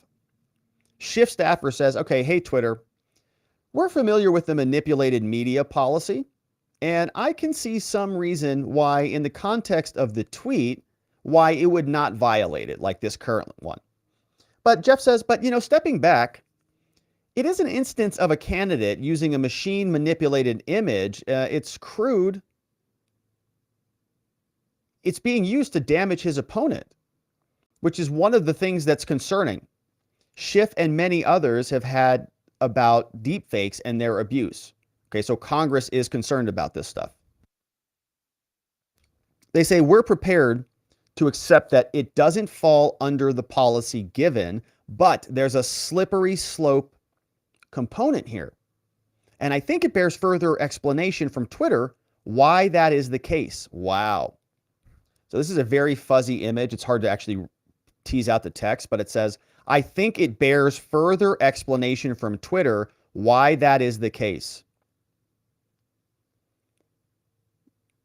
Schiff staffer says, okay, hey, Twitter, we're familiar with the manipulated media policy, and I can see some reason why, in the context of the tweet, why it would not violate it like this current one. But Jeff says, stepping back, it is an instance of a candidate using a machine manipulated image. It's crude. It's being used to damage his opponent, which is one of the things that's concerning. Schiff and many others have had about deepfakes and their abuse. Okay, so Congress is concerned about this stuff. They say we're prepared to accept that it doesn't fall under the policy given, but there's a slippery slope component here. And I think it bears further explanation from Twitter why that is the case. Wow. So this is a very fuzzy image. It's hard to actually tease out the text, but it says, I think it bears further explanation from Twitter why that is the case.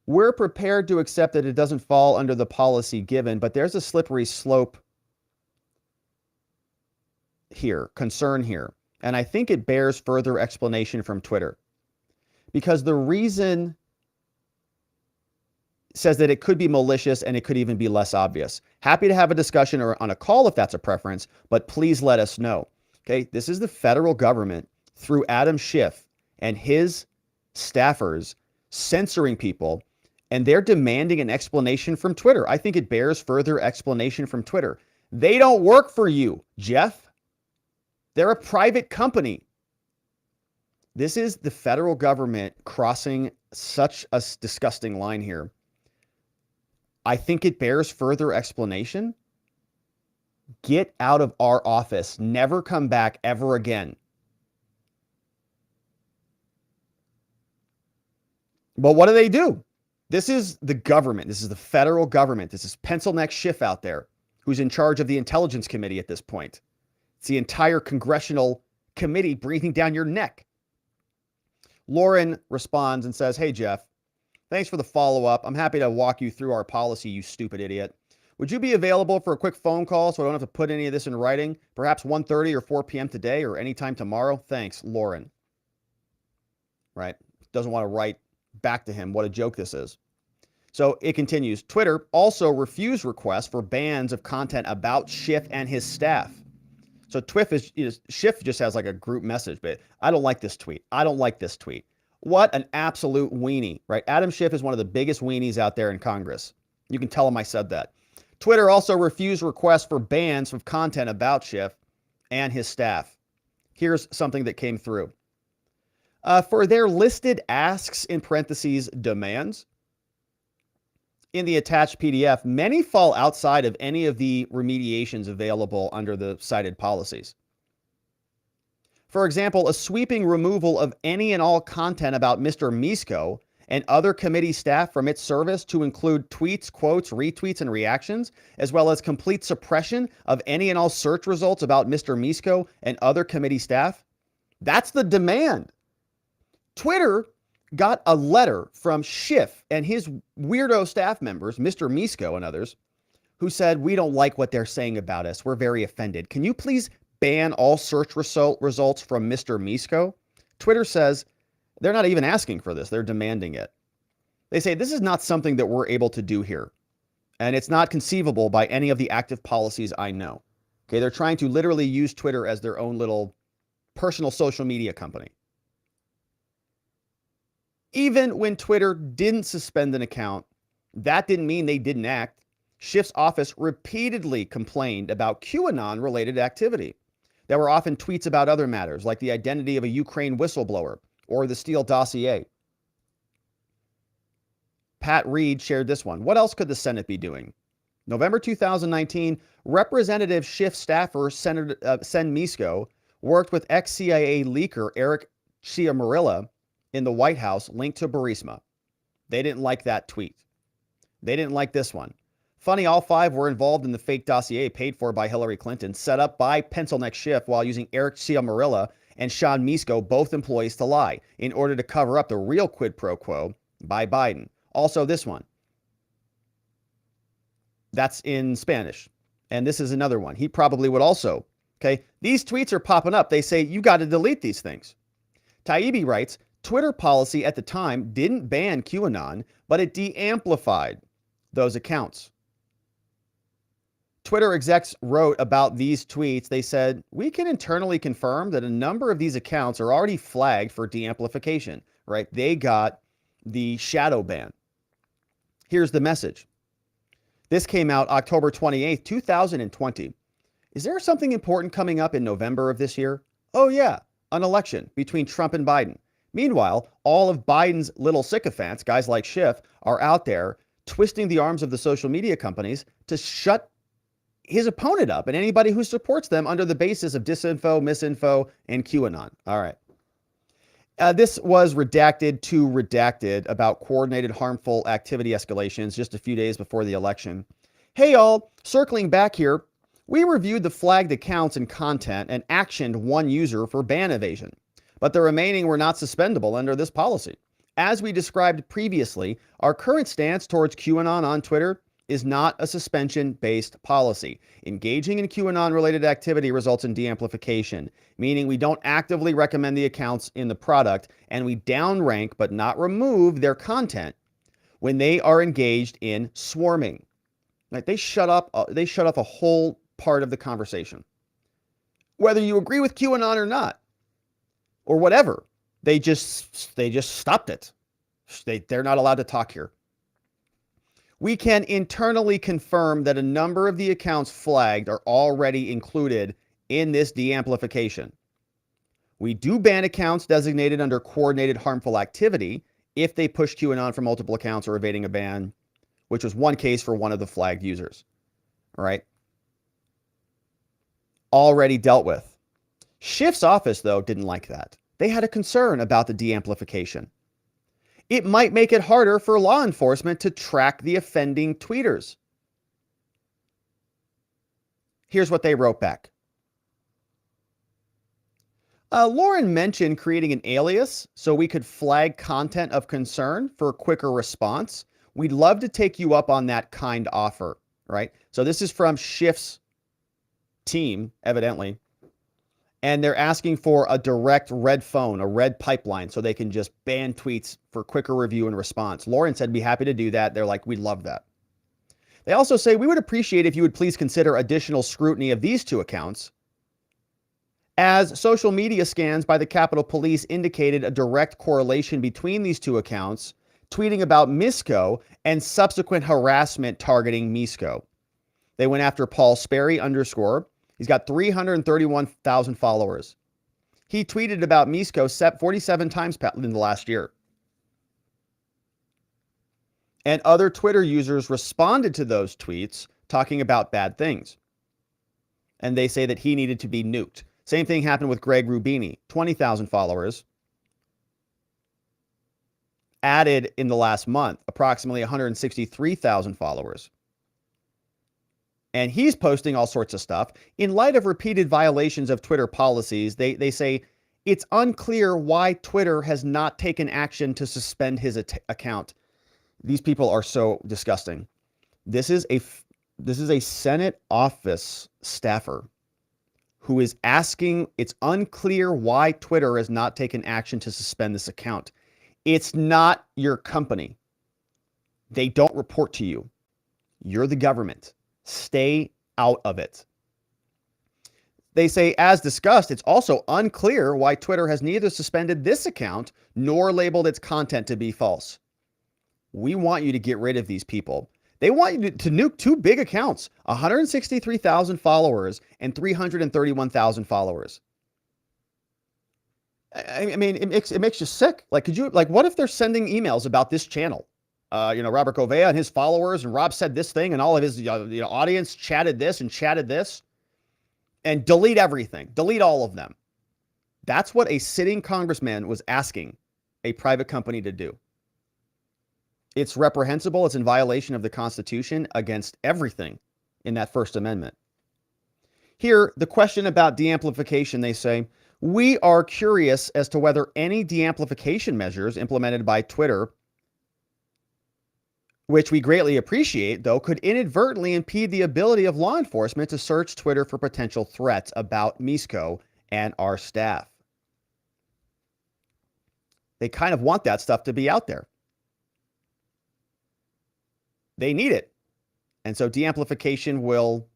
We're prepared to accept that it doesn't fall under the policy given, but there's a slippery slope here, concern here. And I think it bears further explanation from Twitter. Because the reason says that it could be malicious and it could even be less obvious. Happy to have a discussion or on a call if that's a preference, but please let us know. Okay, this is the federal government through Adam Schiff and his staffers censoring people, and they're demanding an explanation from Twitter. I think it bears further explanation from Twitter. They don't work for you, Jeff. They're a private company. This is the federal government crossing such a disgusting line here. I think it bears further explanation. Get out of our office. Never come back ever again. But what do? This is the government. This is the federal government. This is pencil neck Schiff out there who's in charge of the Intelligence Committee at this point. It's the entire congressional committee breathing down your neck. Lauren responds and says, hey, Jeff, thanks for the follow-up. I'm happy to walk you through our policy, you stupid idiot. Would you be available for a quick phone call so I don't have to put any of this in writing? Perhaps 1:30 or 4 p.m. today or anytime tomorrow? Thanks, Lauren. Right? Doesn't want to write back to him what a joke this is. So it continues. Twitter also refused requests for bans of content about Schiff and his staff. So Schiff just has like a group message, but I don't like this tweet. I don't like this tweet. What an absolute weenie, right? Adam Schiff is one of the biggest weenies out there in Congress. You can tell him I said that. Twitter also refused requests for bans of content about Schiff and his staff. Here's something that came through. For their listed asks, in parentheses, demands, in the attached PDF, many fall outside of any of the remediations available under the cited policies. For example, a sweeping removal of any and all content about Mr. Misko and other committee staff from its service to include tweets, quotes, retweets, and reactions, as well as complete suppression of any and all search results about Mr. Misko and other committee staff. That's the demand. Twitter got a letter from Schiff and his weirdo staff members, Mr. Misko and others, who said, we don't like what they're saying about us. We're very offended. Can you please ban all search results from Mr. Misko? Twitter says they're not even asking for this. They're demanding it. They say this is not something that we're able to do here. And it's not conceivable by any of the active policies I know. Okay, they're trying to literally use Twitter as their own little personal social media company. Even when Twitter didn't suspend an account, that didn't mean they didn't act. Schiff's office repeatedly complained about QAnon-related activity. There were often tweets about other matters, like the identity of a Ukraine whistleblower or the Steele dossier. Pat Reed shared this one. What else could the Senate be doing? November 2019, Representative Schiff staffer Sen Misko worked with ex-CIA leaker Eric Ciamarella in the White House linked to Burisma. They didn't like that tweet. They didn't like this one. Funny, all five were involved in the fake dossier paid for by Hillary Clinton, set up by pencil neck Schiff while using Eric Ciamarella and Sean Misko, both employees, to lie in order to cover up the real quid pro quo by Biden. Also this one. That's in Spanish. And this is another one. He probably would also. Okay, these tweets are popping up. They say, you got to delete these things. Taibbi writes, Twitter policy at the time didn't ban QAnon, but it de-amplified those accounts. Twitter execs wrote about these tweets. They said, we can internally confirm that a number of these accounts are already flagged for de-amplification, right? They got the shadow ban. Here's the message. This came out October 28th, 2020. Is there something important coming up in November of this year? Oh yeah, an election between Trump and Biden. Meanwhile, all of Biden's little sycophants, guys like Schiff, are out there twisting the arms of the social media companies to shut his opponent up and anybody who supports them under the basis of disinfo, misinfo, and QAnon. All right. This was redacted to redacted about coordinated harmful activity escalations just a few days before the election. Hey, all, circling back here, we reviewed the flagged accounts and content and actioned one user for ban evasion, but the remaining were not suspendable under this policy. As we described previously, our current stance towards QAnon on Twitter is not a suspension-based policy. Engaging in QAnon-related activity results in de-amplification, meaning we don't actively recommend the accounts in the product, and we downrank but not remove their content when they are engaged in swarming. Right? They shut up a whole part of the conversation. Whether you agree with QAnon or not, or whatever, they just stopped it. They're not allowed to talk here. We can internally confirm that a number of the accounts flagged are already included in this de-amplification. We do ban accounts designated under coordinated harmful activity if they push QAnon from multiple accounts or evading a ban, which was one case for one of the flagged users. All right. Already dealt with. Schiff's office, though, didn't like that. They had a concern about the de-amplification. It might make it harder for law enforcement to track the offending tweeters. Here's what they wrote back. Lauren mentioned creating an alias so we could flag content of concern for a quicker response. We'd love to take you up on that kind offer, right? So this is from Schiff's team, evidently. And they're asking for a direct red phone, a red pipeline, so they can just ban tweets for quicker review and response. Lauren said, be happy to do that. They're like, we'd love that. They also say, we would appreciate if you would please consider additional scrutiny of these two accounts, as social media scans by the Capitol Police indicated a direct correlation between these two accounts, tweeting about Misko and subsequent harassment targeting Misko. They went after Paul Sperry _. He's got 331,000 followers. He tweeted about Misko 47 times in the last year. And other Twitter users responded to those tweets talking about bad things. And they say that he needed to be nuked. Same thing happened with Greg Rubini, 20,000 followers. Added in the last month, approximately 163,000 followers. And he's posting all sorts of stuff. In light of repeated violations of Twitter policies, they say it's unclear why Twitter has not taken action to suspend his account. These people are so disgusting. This is a Senate office staffer who is asking, it's unclear why Twitter has not taken action to suspend this account. It's not your company. They don't report to you. You're the government. Stay out of it. They say, as discussed, it's also unclear why Twitter has neither suspended this account nor labeled its content to be false. We want you to get rid of these people. They want you to nuke two big accounts, 163,000 followers and 331,000 followers. I mean, it makes you sick. Like, what if they're sending emails about this channel? Robert Gouveia and his followers, and Rob said this thing, and all of his audience chatted this and chatted this, and delete everything, delete all of them. That's what a sitting congressman was asking a private company to do. It's reprehensible. It's in violation of the Constitution against everything in that First Amendment. Here, the question about de-amplification, they say, we are curious as to whether any de-amplification measures implemented by Twitter, which we greatly appreciate, though, could inadvertently impede the ability of law enforcement to search Twitter for potential threats about Misko and our staff. They kind of want that stuff to be out there. They need it. And so de-amplification will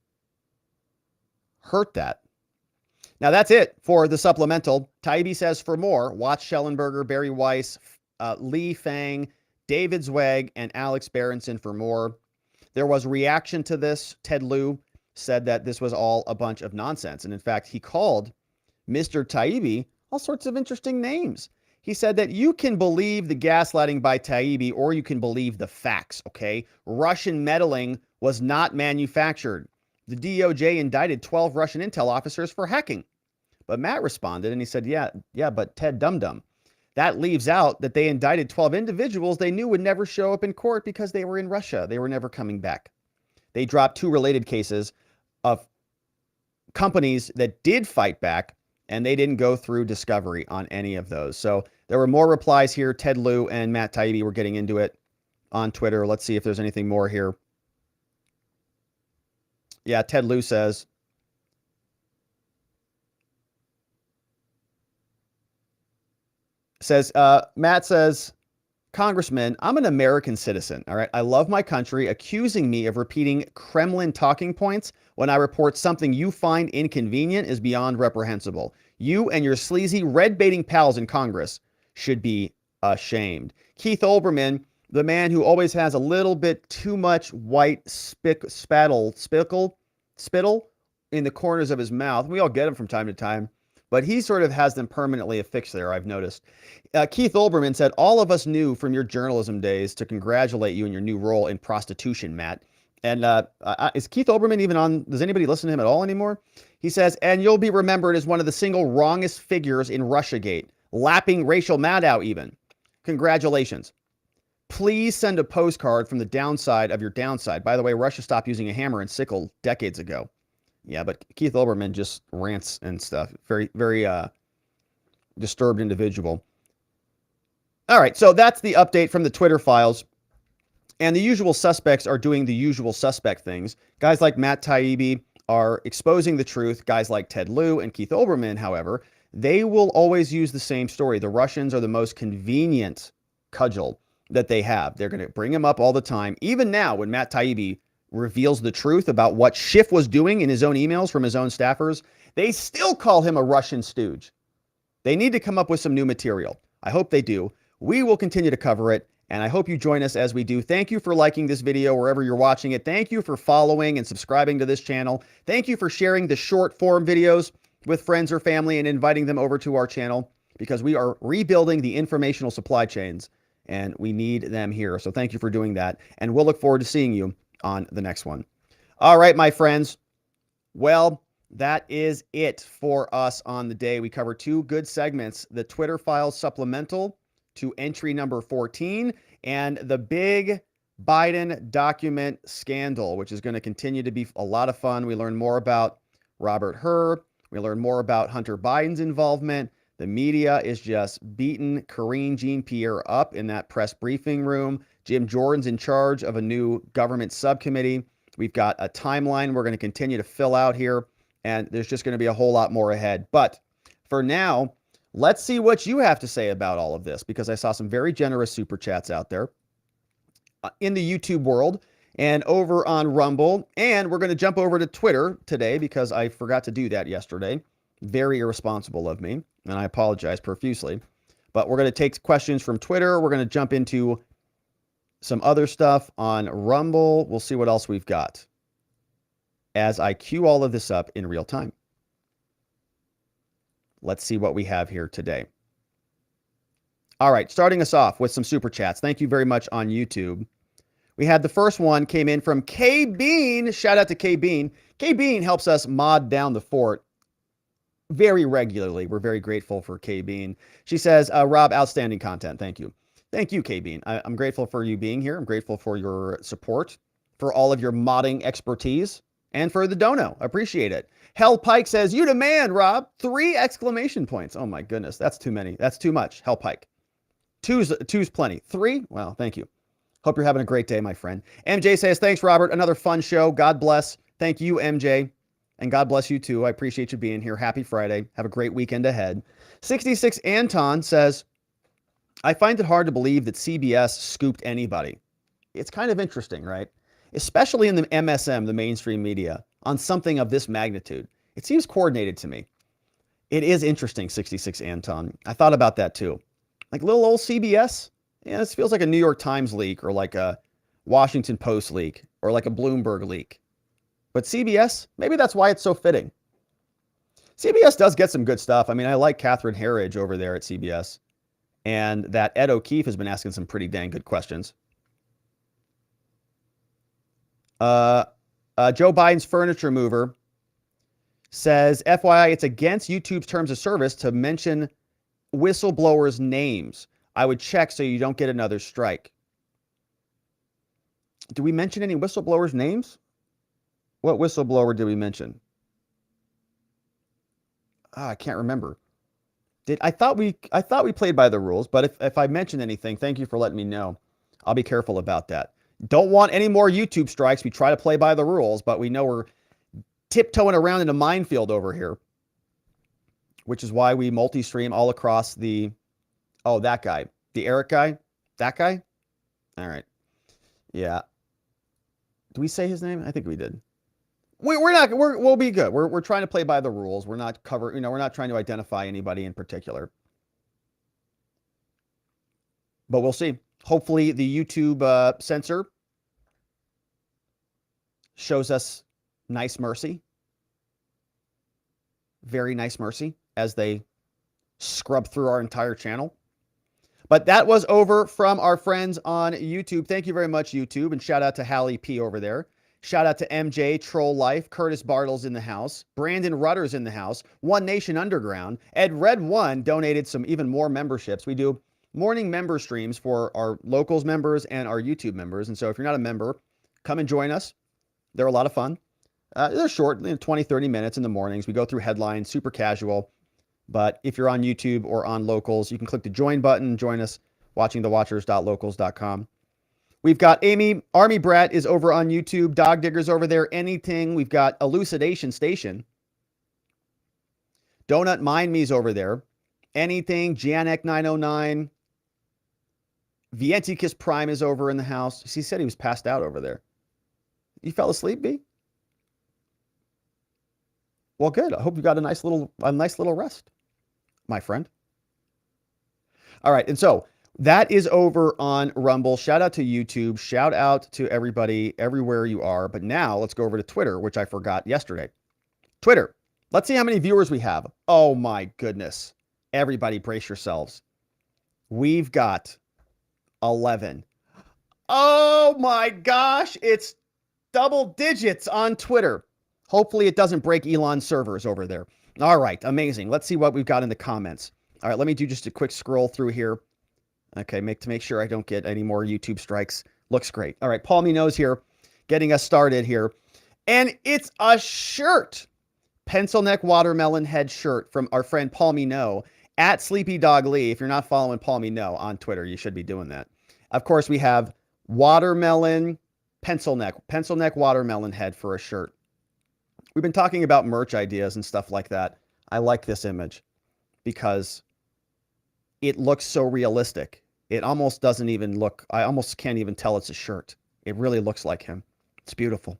hurt that. Now, that's it for the supplemental. Taibbi says for more, watch Schellenberger, Barry Weiss, Lee Fang, David Zweig, and Alex Berenson for more. There was reaction to this. Ted Lieu said that this was all a bunch of nonsense. And in fact, he called Mr. Taibbi all sorts of interesting names. He said that you can believe the gaslighting by Taibbi or you can believe the facts, okay? Russian meddling was not manufactured. The DOJ indicted 12 Russian intel officers for hacking. But Matt responded and he said, yeah, but Ted Dum-Dum. That leaves out that they indicted 12 individuals they knew would never show up in court because they were in Russia. They were never coming back. They dropped two related cases of companies that did fight back, and they didn't go through discovery on any of those. So there were more replies here. Ted Lieu and Matt Taibbi were getting into it on Twitter. Let's see if there's anything more here. Yeah, Ted Lieu says, Matt says, Congressman, I'm an American citizen, all right? I love my country. Accusing me of repeating Kremlin talking points when I report something you find inconvenient is beyond reprehensible. You and your sleazy red-baiting pals in Congress should be ashamed. Keith Olbermann, the man who always has a little bit too much white spittle in the corners of his mouth. We all get them from time to time, but he sort of has them permanently affixed there, I've noticed. Keith Olbermann said, all of us knew from your journalism days to congratulate you in your new role in prostitution, Matt. And is Keith Olbermann even on? Does anybody listen to him at all anymore? He says, and you'll be remembered as one of the single wrongest figures in Russiagate, lapping Rachel Maddow even. Congratulations. Please send a postcard from the downside of your downside. By the way, Russia stopped using a hammer and sickle decades ago. Yeah, but Keith Olbermann just rants and stuff. Very, very disturbed individual. All right, so that's the update from the Twitter files. And the usual suspects are doing the usual suspect things. Guys like Matt Taibbi are exposing the truth. Guys like Ted Lieu and Keith Olbermann, however, they will always use the same story. The Russians are the most convenient cudgel that they have. They're going to bring him up all the time. Even now, when Matt Taibbi reveals the truth about what Schiff was doing in his own emails from his own staffers, they still call him a Russian stooge. They need to come up with some new material. I hope they do. We will continue to cover it, and I hope you join us as we do. Thank you for liking this video wherever you're watching it. Thank you for following and subscribing to this channel. Thank you for sharing the short form videos with friends or family and inviting them over to our channel, because we are rebuilding the informational supply chains and we need them here. So thank you for doing that, and we'll look forward to seeing you on the next one. All right, my friends. Well, that is it for us on the day. We covered two good segments, the Twitter files supplemental to entry number 14 and the big Biden document scandal, which is going to continue to be a lot of fun. We learn more about Robert Hur. We learn more about Hunter Biden's involvement. The media is just beating Karine Jean Pierre up in that press briefing room. Jim Jordan's in charge of a new government subcommittee. We've got a timeline we're going to continue to fill out here, and there's just going to be a whole lot more ahead. But for now, let's see what you have to say about all of this, because I saw some very generous super chats out there in the YouTube world and over on Rumble. And we're going to jump over to Twitter today because I forgot to do that yesterday. Very irresponsible of me, and I apologize profusely. But we're going to take questions from Twitter. We're going to jump into some other stuff on Rumble. We'll see what else we've got as I queue all of this up in real time. Let's see what we have here today. All right, starting us off with some super chats. Thank you very much on YouTube. We had the first one came in from K Bean. Shout out to K Bean. K Bean helps us mod down the fort very regularly. We're very grateful for K Bean. She says, Rob, outstanding content. Thank you. Thank you, K Bean. I'm grateful for you being here. I'm grateful for your support, for all of your modding expertise, and for the dono. Appreciate it. Hell Pike says, you demand, Rob. 3 exclamation points. Oh my goodness. That's too many. That's too much. Hell Pike. Two's plenty. 3? Well, thank you. Hope you're having a great day, my friend. MJ says, thanks, Robert. Another fun show. God bless. Thank you, MJ. And God bless you too. I appreciate you being here. Happy Friday. Have a great weekend ahead. 66 Anton says, I find it hard to believe that CBS scooped anybody. It's kind of interesting, right? Especially in the MSM, the mainstream media, on something of this magnitude. It seems coordinated to me. It is interesting, 66 Anton. I thought about that too. Like little old CBS? Yeah, this feels like a New York Times leak or like a Washington Post leak or like a Bloomberg leak. But CBS, maybe that's why it's so fitting. CBS does get some good stuff. I mean, I like Catherine Herridge over there at CBS. And that Ed O'Keefe has been asking some pretty dang good questions. Joe Biden's furniture mover says, FYI, it's against YouTube's terms of service to mention whistleblowers' names. I would check so you don't get another strike. Do we mention any whistleblowers' names? What whistleblower did we mention? I can't remember. I thought we played by the rules, but if I mentioned anything, thank you for letting me know. I'll be careful about that. Don't want any more YouTube strikes. We try to play by the rules, but we know we're tiptoeing around in a minefield over here, which is why we multi-stream all across the, oh, that guy, the Eric guy. That guy? All right. Yeah. Do we say his name? I think we did. We'll be good. We're trying to play by the rules. We're not we're not trying to identify anybody in particular. But we'll see. Hopefully the YouTube censor shows us nice mercy. Very nice mercy as they scrub through our entire channel. But that was over from our friends on YouTube. Thank you very much, YouTube. And shout out to Hallie P over there. Shout out to MJ, Troll Life, Curtis Bartles in the house, Brandon Rutter's in the house, One Nation Underground, Ed Red One donated some even more memberships. We do morning member streams for our locals members and our YouTube members. And so if you're not a member, come and join us. They're a lot of fun. They're short, 20, 30 minutes in the mornings. We go through headlines, super casual. But if you're on YouTube or on locals, you can click the join button, join us watching thewatchers.locals.com. We've got Amy, Army Brat is over on YouTube. Dog Digger's over there. Anything. We've got Elucidation Station. Donut Mind Me's over there. Anything. Janek 909. Vienticus Prime is over in the house. He said he was passed out over there. You fell asleep, B? Well, good. I hope you got a nice little rest, my friend. All right, and so that is over on Rumble. Shout out to YouTube. Shout out to everybody everywhere you are. But now let's go over to Twitter, which I forgot yesterday. Twitter. Let's see how many viewers we have. Oh my goodness. Everybody brace yourselves. We've got 11. Oh my gosh. It's double digits on Twitter. Hopefully it doesn't break Elon's servers over there. All right. Amazing. Let's see what we've got in the comments. All right. Let me do just a quick scroll through here. Okay. To make sure I don't get any more YouTube strikes. Looks great. All right. Paul Minot's here getting us started here. And it's a shirt. Pencil neck watermelon head shirt from our friend Paul Minot at Sleepy Dog Lee. If you're not following Paul Minot on Twitter, you should be doing that. Of course, we have watermelon pencil neck watermelon head for a shirt. We've been talking about merch ideas and stuff like that. I like this image because it looks so realistic. It almost doesn't even look, I almost can't even tell it's a shirt. It really looks like him. It's beautiful.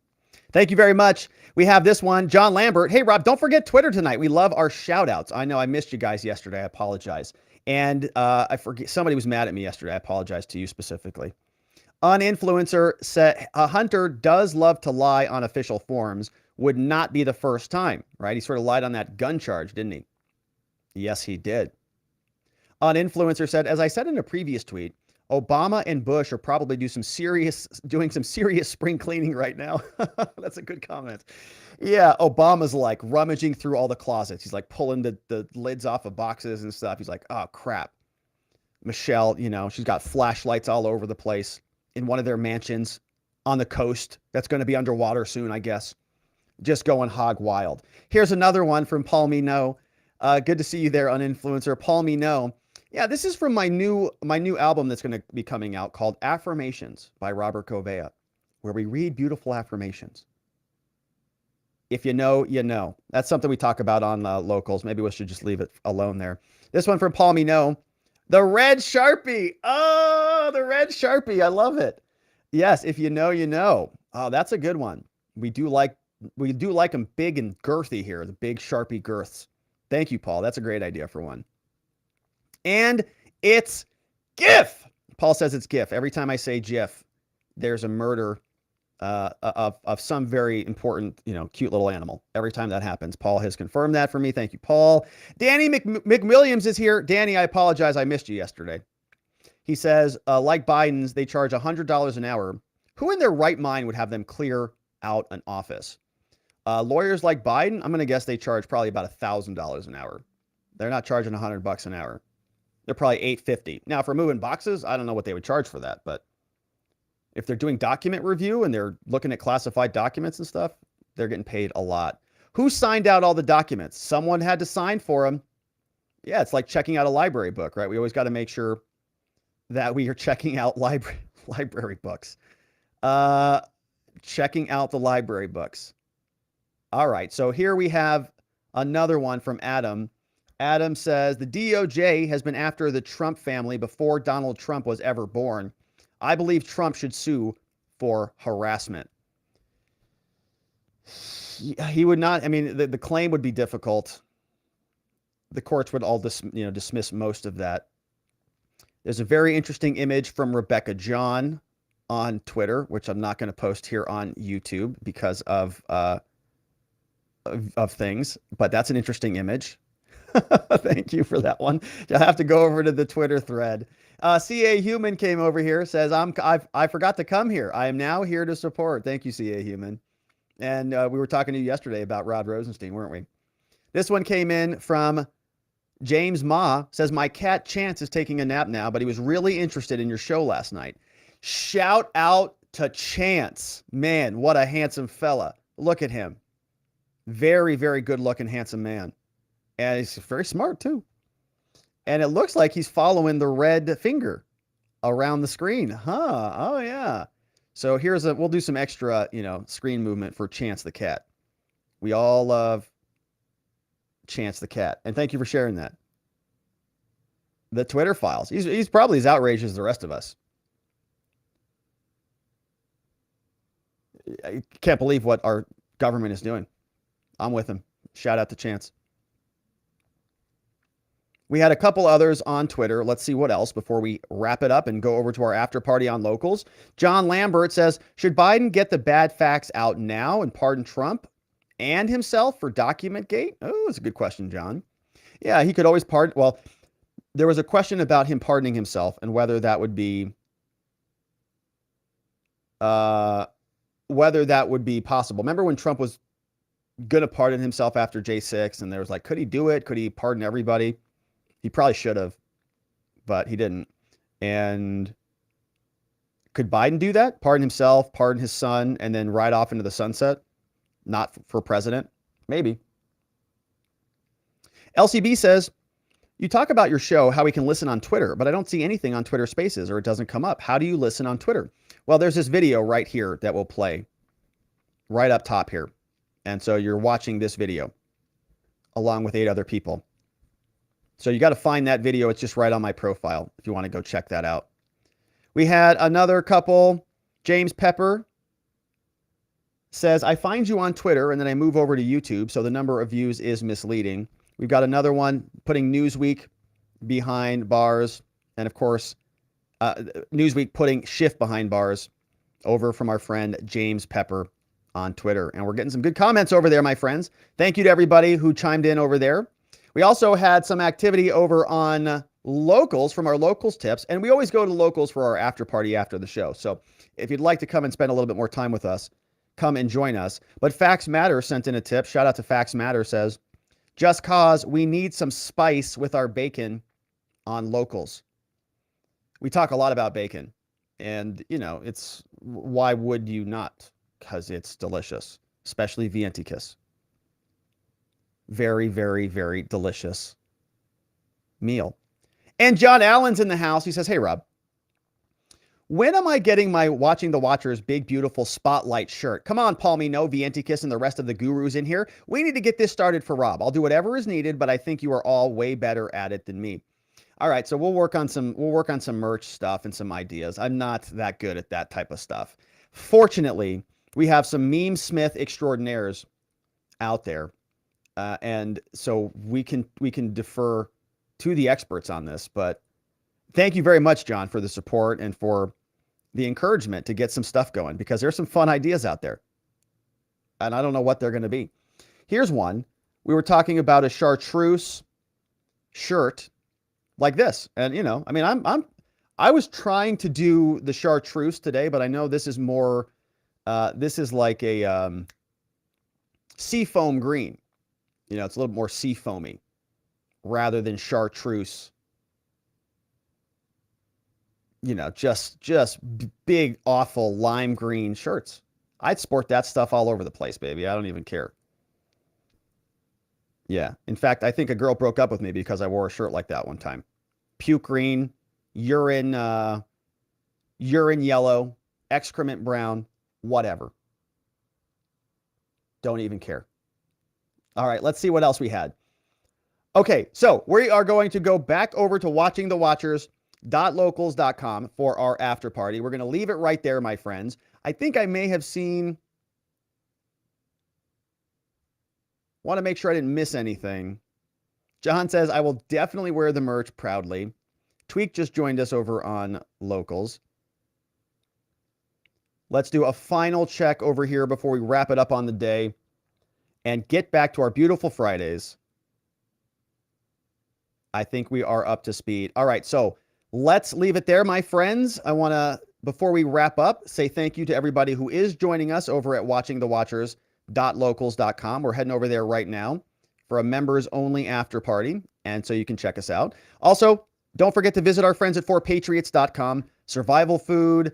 Thank you very much. We have this one, John Lambert. Hey, Rob, don't forget Twitter tonight. We love our shout outs. I know I missed you guys yesterday. I apologize. And I forget, somebody was mad at me yesterday. I apologize to you specifically. Uninfluencer said, a hunter does love to lie on official forums. Would not be the first time, right? He sort of lied on that gun charge, didn't he? Yes, he did. Uninfluencer said, as I said in a previous tweet, Obama and Bush are probably doing some serious spring cleaning right now. That's a good comment. Yeah, Obama's like rummaging through all the closets. He's like pulling the lids off of boxes and stuff. He's like, oh, crap. Michelle, she's got flashlights all over the place in one of their mansions on the coast. That's going to be underwater soon, I guess. Just going hog wild. Here's another one from Paul Minot. Good to see you there, Uninfluencer. Paul Minot. Yeah, this is from my new album that's going to be coming out called Affirmations by Robert Gouveia, where we read beautiful affirmations. If you know, you know. That's something we talk about on locals. Maybe we should just leave it alone there. This one from Paul Minot. The red Sharpie. Oh, the red Sharpie. I love it. Yes, if you know, you know. Oh, that's a good one. We do like them big and girthy here, the big Sharpie girths. Thank you, Paul. That's a great idea for one. And it's GIF. Paul says it's GIF. Every time I say GIF, there's a murder of some very important, cute little animal. Every time that happens. Paul has confirmed that for me. Thank you, Paul. Danny McWilliams is here. Danny, I apologize. I missed you yesterday. He says, like Biden's, they charge $100 an hour. Who in their right mind would have them clear out an office? Lawyers like Biden, I'm going to guess they charge probably about $1,000 an hour. They're not charging $100 an hour. They're probably $850. Now, for moving boxes, I don't know what they would charge for that, but if they're doing document review and they're looking at classified documents and stuff, they're getting paid a lot. Who signed out all the documents? Someone had to sign for them. Yeah, it's like checking out a library book, right? We always got to make sure that we are checking out library books. Checking out the library books. All right, so here we have another one from Adam. Adam says, the DOJ has been after the Trump family before Donald Trump was ever born. I believe Trump should sue for harassment. He would not. I mean, the claim would be difficult. The courts would all dismiss most of that. There's a very interesting image from Rebecca John on Twitter, which I'm not going to post here on YouTube because of things, but that's an interesting image. Thank you for that one. You'll have to go over to the Twitter thread. CA Human came over here, says, I forgot to come here. I am now here to support. Thank you, CA Human. And we were talking to you yesterday about Rod Rosenstein, weren't we? This one came in from James Ma, says, my cat Chance is taking a nap now, but he was really interested in your show last night. Shout out to Chance. Man, what a handsome fella. Look at him. Very, very good looking, handsome man. And he's very smart too. And it looks like he's following the red finger around the screen. Huh. Oh yeah. So we'll do some extra, screen movement for Chance the cat. We all love Chance the cat. And thank you for sharing that. The Twitter files. He's probably as outraged as the rest of us. I can't believe what our government is doing. I'm with him. Shout out to Chance. We had a couple others on Twitter. Let's see what else before we wrap it up and go over to our after party on locals. John Lambert says, should Biden get the bad facts out now and pardon Trump and himself for document gate? Oh, that's a good question, John. Yeah, he could always pardon. Well, there was a question about him pardoning himself and whether that would be possible. Remember when Trump was going to pardon himself after J6 and there was like, could he do it? Could he pardon everybody? He probably should have, but he didn't. And could Biden do that? Pardon himself, pardon his son, and then ride off into the sunset? Not for president? Maybe. LCB says, you talk about your show, how we can listen on Twitter, but I don't see anything on Twitter Spaces or it doesn't come up. How do you listen on Twitter? Well, there's this video right here that will play right up top here. And so you're watching this video along with 8 other people. So you got to find that video. It's just right on my profile if you want to go check that out. We had another couple. James Pepper says, I find you on Twitter and then I move over to YouTube, so the number of views is misleading. We've got another one putting Newsweek behind bars. And of course, Newsweek putting Schiff behind bars over from our friend James Pepper on Twitter. And we're getting some good comments over there, my friends. Thank you to everybody who chimed in over there. We also had some activity over on locals from our locals tips. And we always go to locals for our after party after the show. So if you'd like to come and spend a little bit more time with us, come and join us. But Facts Matter sent in a tip. Shout out to Facts Matter, says, just cause we need some spice with our bacon on locals. We talk a lot about bacon and it's why would you not? Because it's delicious, especially Vientikis. Very, very, very delicious meal. And John Allen's in the house. He says, hey, Rob, when am I getting my Watching the Watchers big, beautiful spotlight shirt? Come on, Paul Mino, Vientikis, and the rest of the gurus in here. We need to get this started for Rob. I'll do whatever is needed, but I think you are all way better at it than me. All right, so we'll work on some merch stuff and some ideas. I'm not that good at that type of stuff. Fortunately, we have some meme smith extraordinaires out there. And so we can defer to the experts on this, but thank you very much, John, for the support and for the encouragement to get some stuff going, because there's some fun ideas out there and I don't know what they're going to be. Here's one. We were talking about a chartreuse shirt like this. And, I was trying to do the chartreuse today, but I know this is more, this is like a seafoam green. It's a little more sea foamy rather than chartreuse. Just big, awful lime green shirts. I'd sport that stuff all over the place, baby. I don't even care. Yeah. In fact, I think a girl broke up with me because I wore a shirt like that one time. Puke green, urine yellow, excrement brown, whatever. Don't even care. All right, let's see what else we had. Okay, so we are going to go back over to watchingthewatchers.locals.com for our after party. We're going to leave it right there, my friends. I think I may have seen... Want to make sure I didn't miss anything. John says, I will definitely wear the merch proudly. Tweak just joined us over on Locals. Let's do a final check over here before we wrap it up on the day and get back to our beautiful Fridays. I think we are up to speed. All right, so let's leave it there, my friends. I want to, before we wrap up, say thank you to everybody who is joining us over at watchingthewatchers.locals.com. We're heading over there right now for a members only after party, and so you can check us out. Also, don't forget to visit our friends at 4patriots.com. Survival food,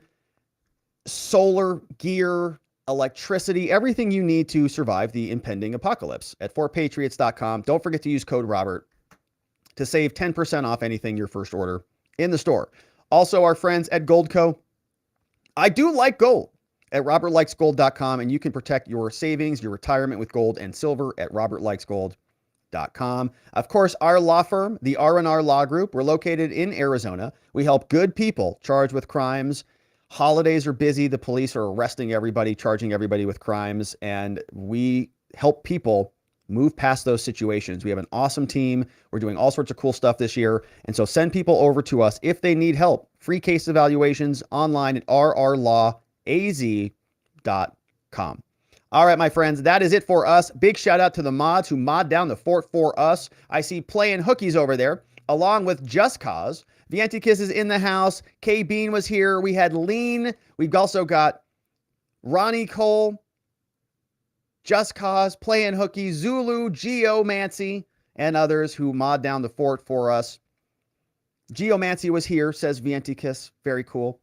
solar gear, electricity, everything you need to survive the impending apocalypse at 4patriots.com. Don't forget to use code Robert to save 10% off anything your first order in the store. Also, our friends at Goldco. I do like gold at robertlikesgold.com, and you can protect your savings, your retirement with gold and silver at robertlikesgold.com. Of course, our law firm, the R&R Law Group, we're located in Arizona. We help good people charged with crimes. Holidays are busy. The police are arresting everybody, charging everybody with crimes, and we help people move past those situations. We have an awesome team. We're doing all sorts of cool stuff this year. And so send people over to us if they need help. Free case evaluations online at rrlawaz.com. All right, my friends, that is it for us. Big shout out to the mods who mod down the fort for us. I see playing hookies over there, along with Just Cause. Vientikiss is in the house. K Bean was here. We had Lean. We've also got Ronnie Cole, Just Cause, Playing Hooky, Zulu, Geomancy, and others who mod down the fort for us. Geomancy was here, says Vientikiss. Very cool.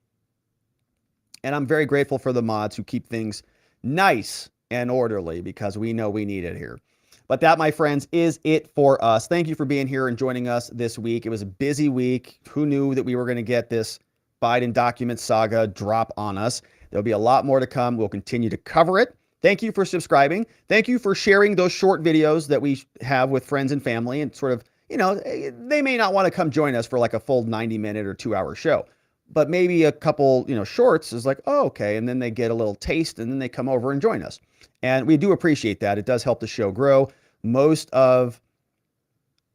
And I'm very grateful for the mods who keep things nice and orderly because we know we need it here. But that, my friends, is it for us. Thank you for being here and joining us this week. It was a busy week. Who knew that we were going to get this Biden document saga drop on us? There'll be a lot more to come. We'll continue to cover it. Thank you for subscribing. Thank you for sharing those short videos that we have with friends and family and sort of, you know, they may not want to come join us for like a full 90-minute or 2-hour show, but maybe a couple, you know, shorts is like, oh, okay. And then they get a little taste and then they come over and join us. And we do appreciate that. It does help the show grow. Most of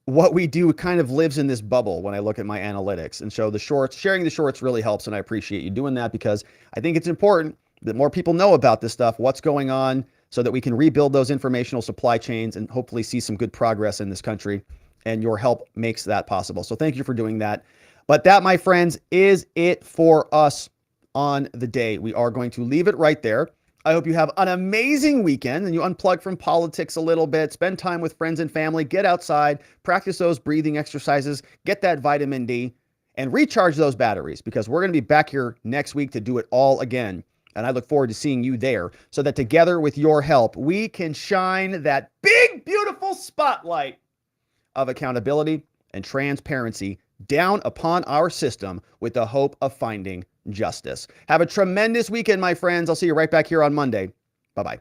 what we do kind of lives in this bubble when I look at my analytics. And so the shorts, sharing the shorts really helps. And I appreciate you doing that because I think it's important that more people know about this stuff, what's going on, so that we can rebuild those informational supply chains and hopefully see some good progress in this country. And your help makes that possible. So thank you for doing that. But that, my friends, is it for us on the day. We are going to leave it right there. I hope you have an amazing weekend and you unplug from politics a little bit, spend time with friends and family, get outside, practice those breathing exercises, get that vitamin D, and recharge those batteries because we're going to be back here next week to do it all again. And I look forward to seeing you there so that together with your help, we can shine that big, beautiful spotlight of accountability and transparency down upon our system with the hope of finding justice. Have a tremendous weekend, my friends. I'll see you right back here on Monday. Bye-bye.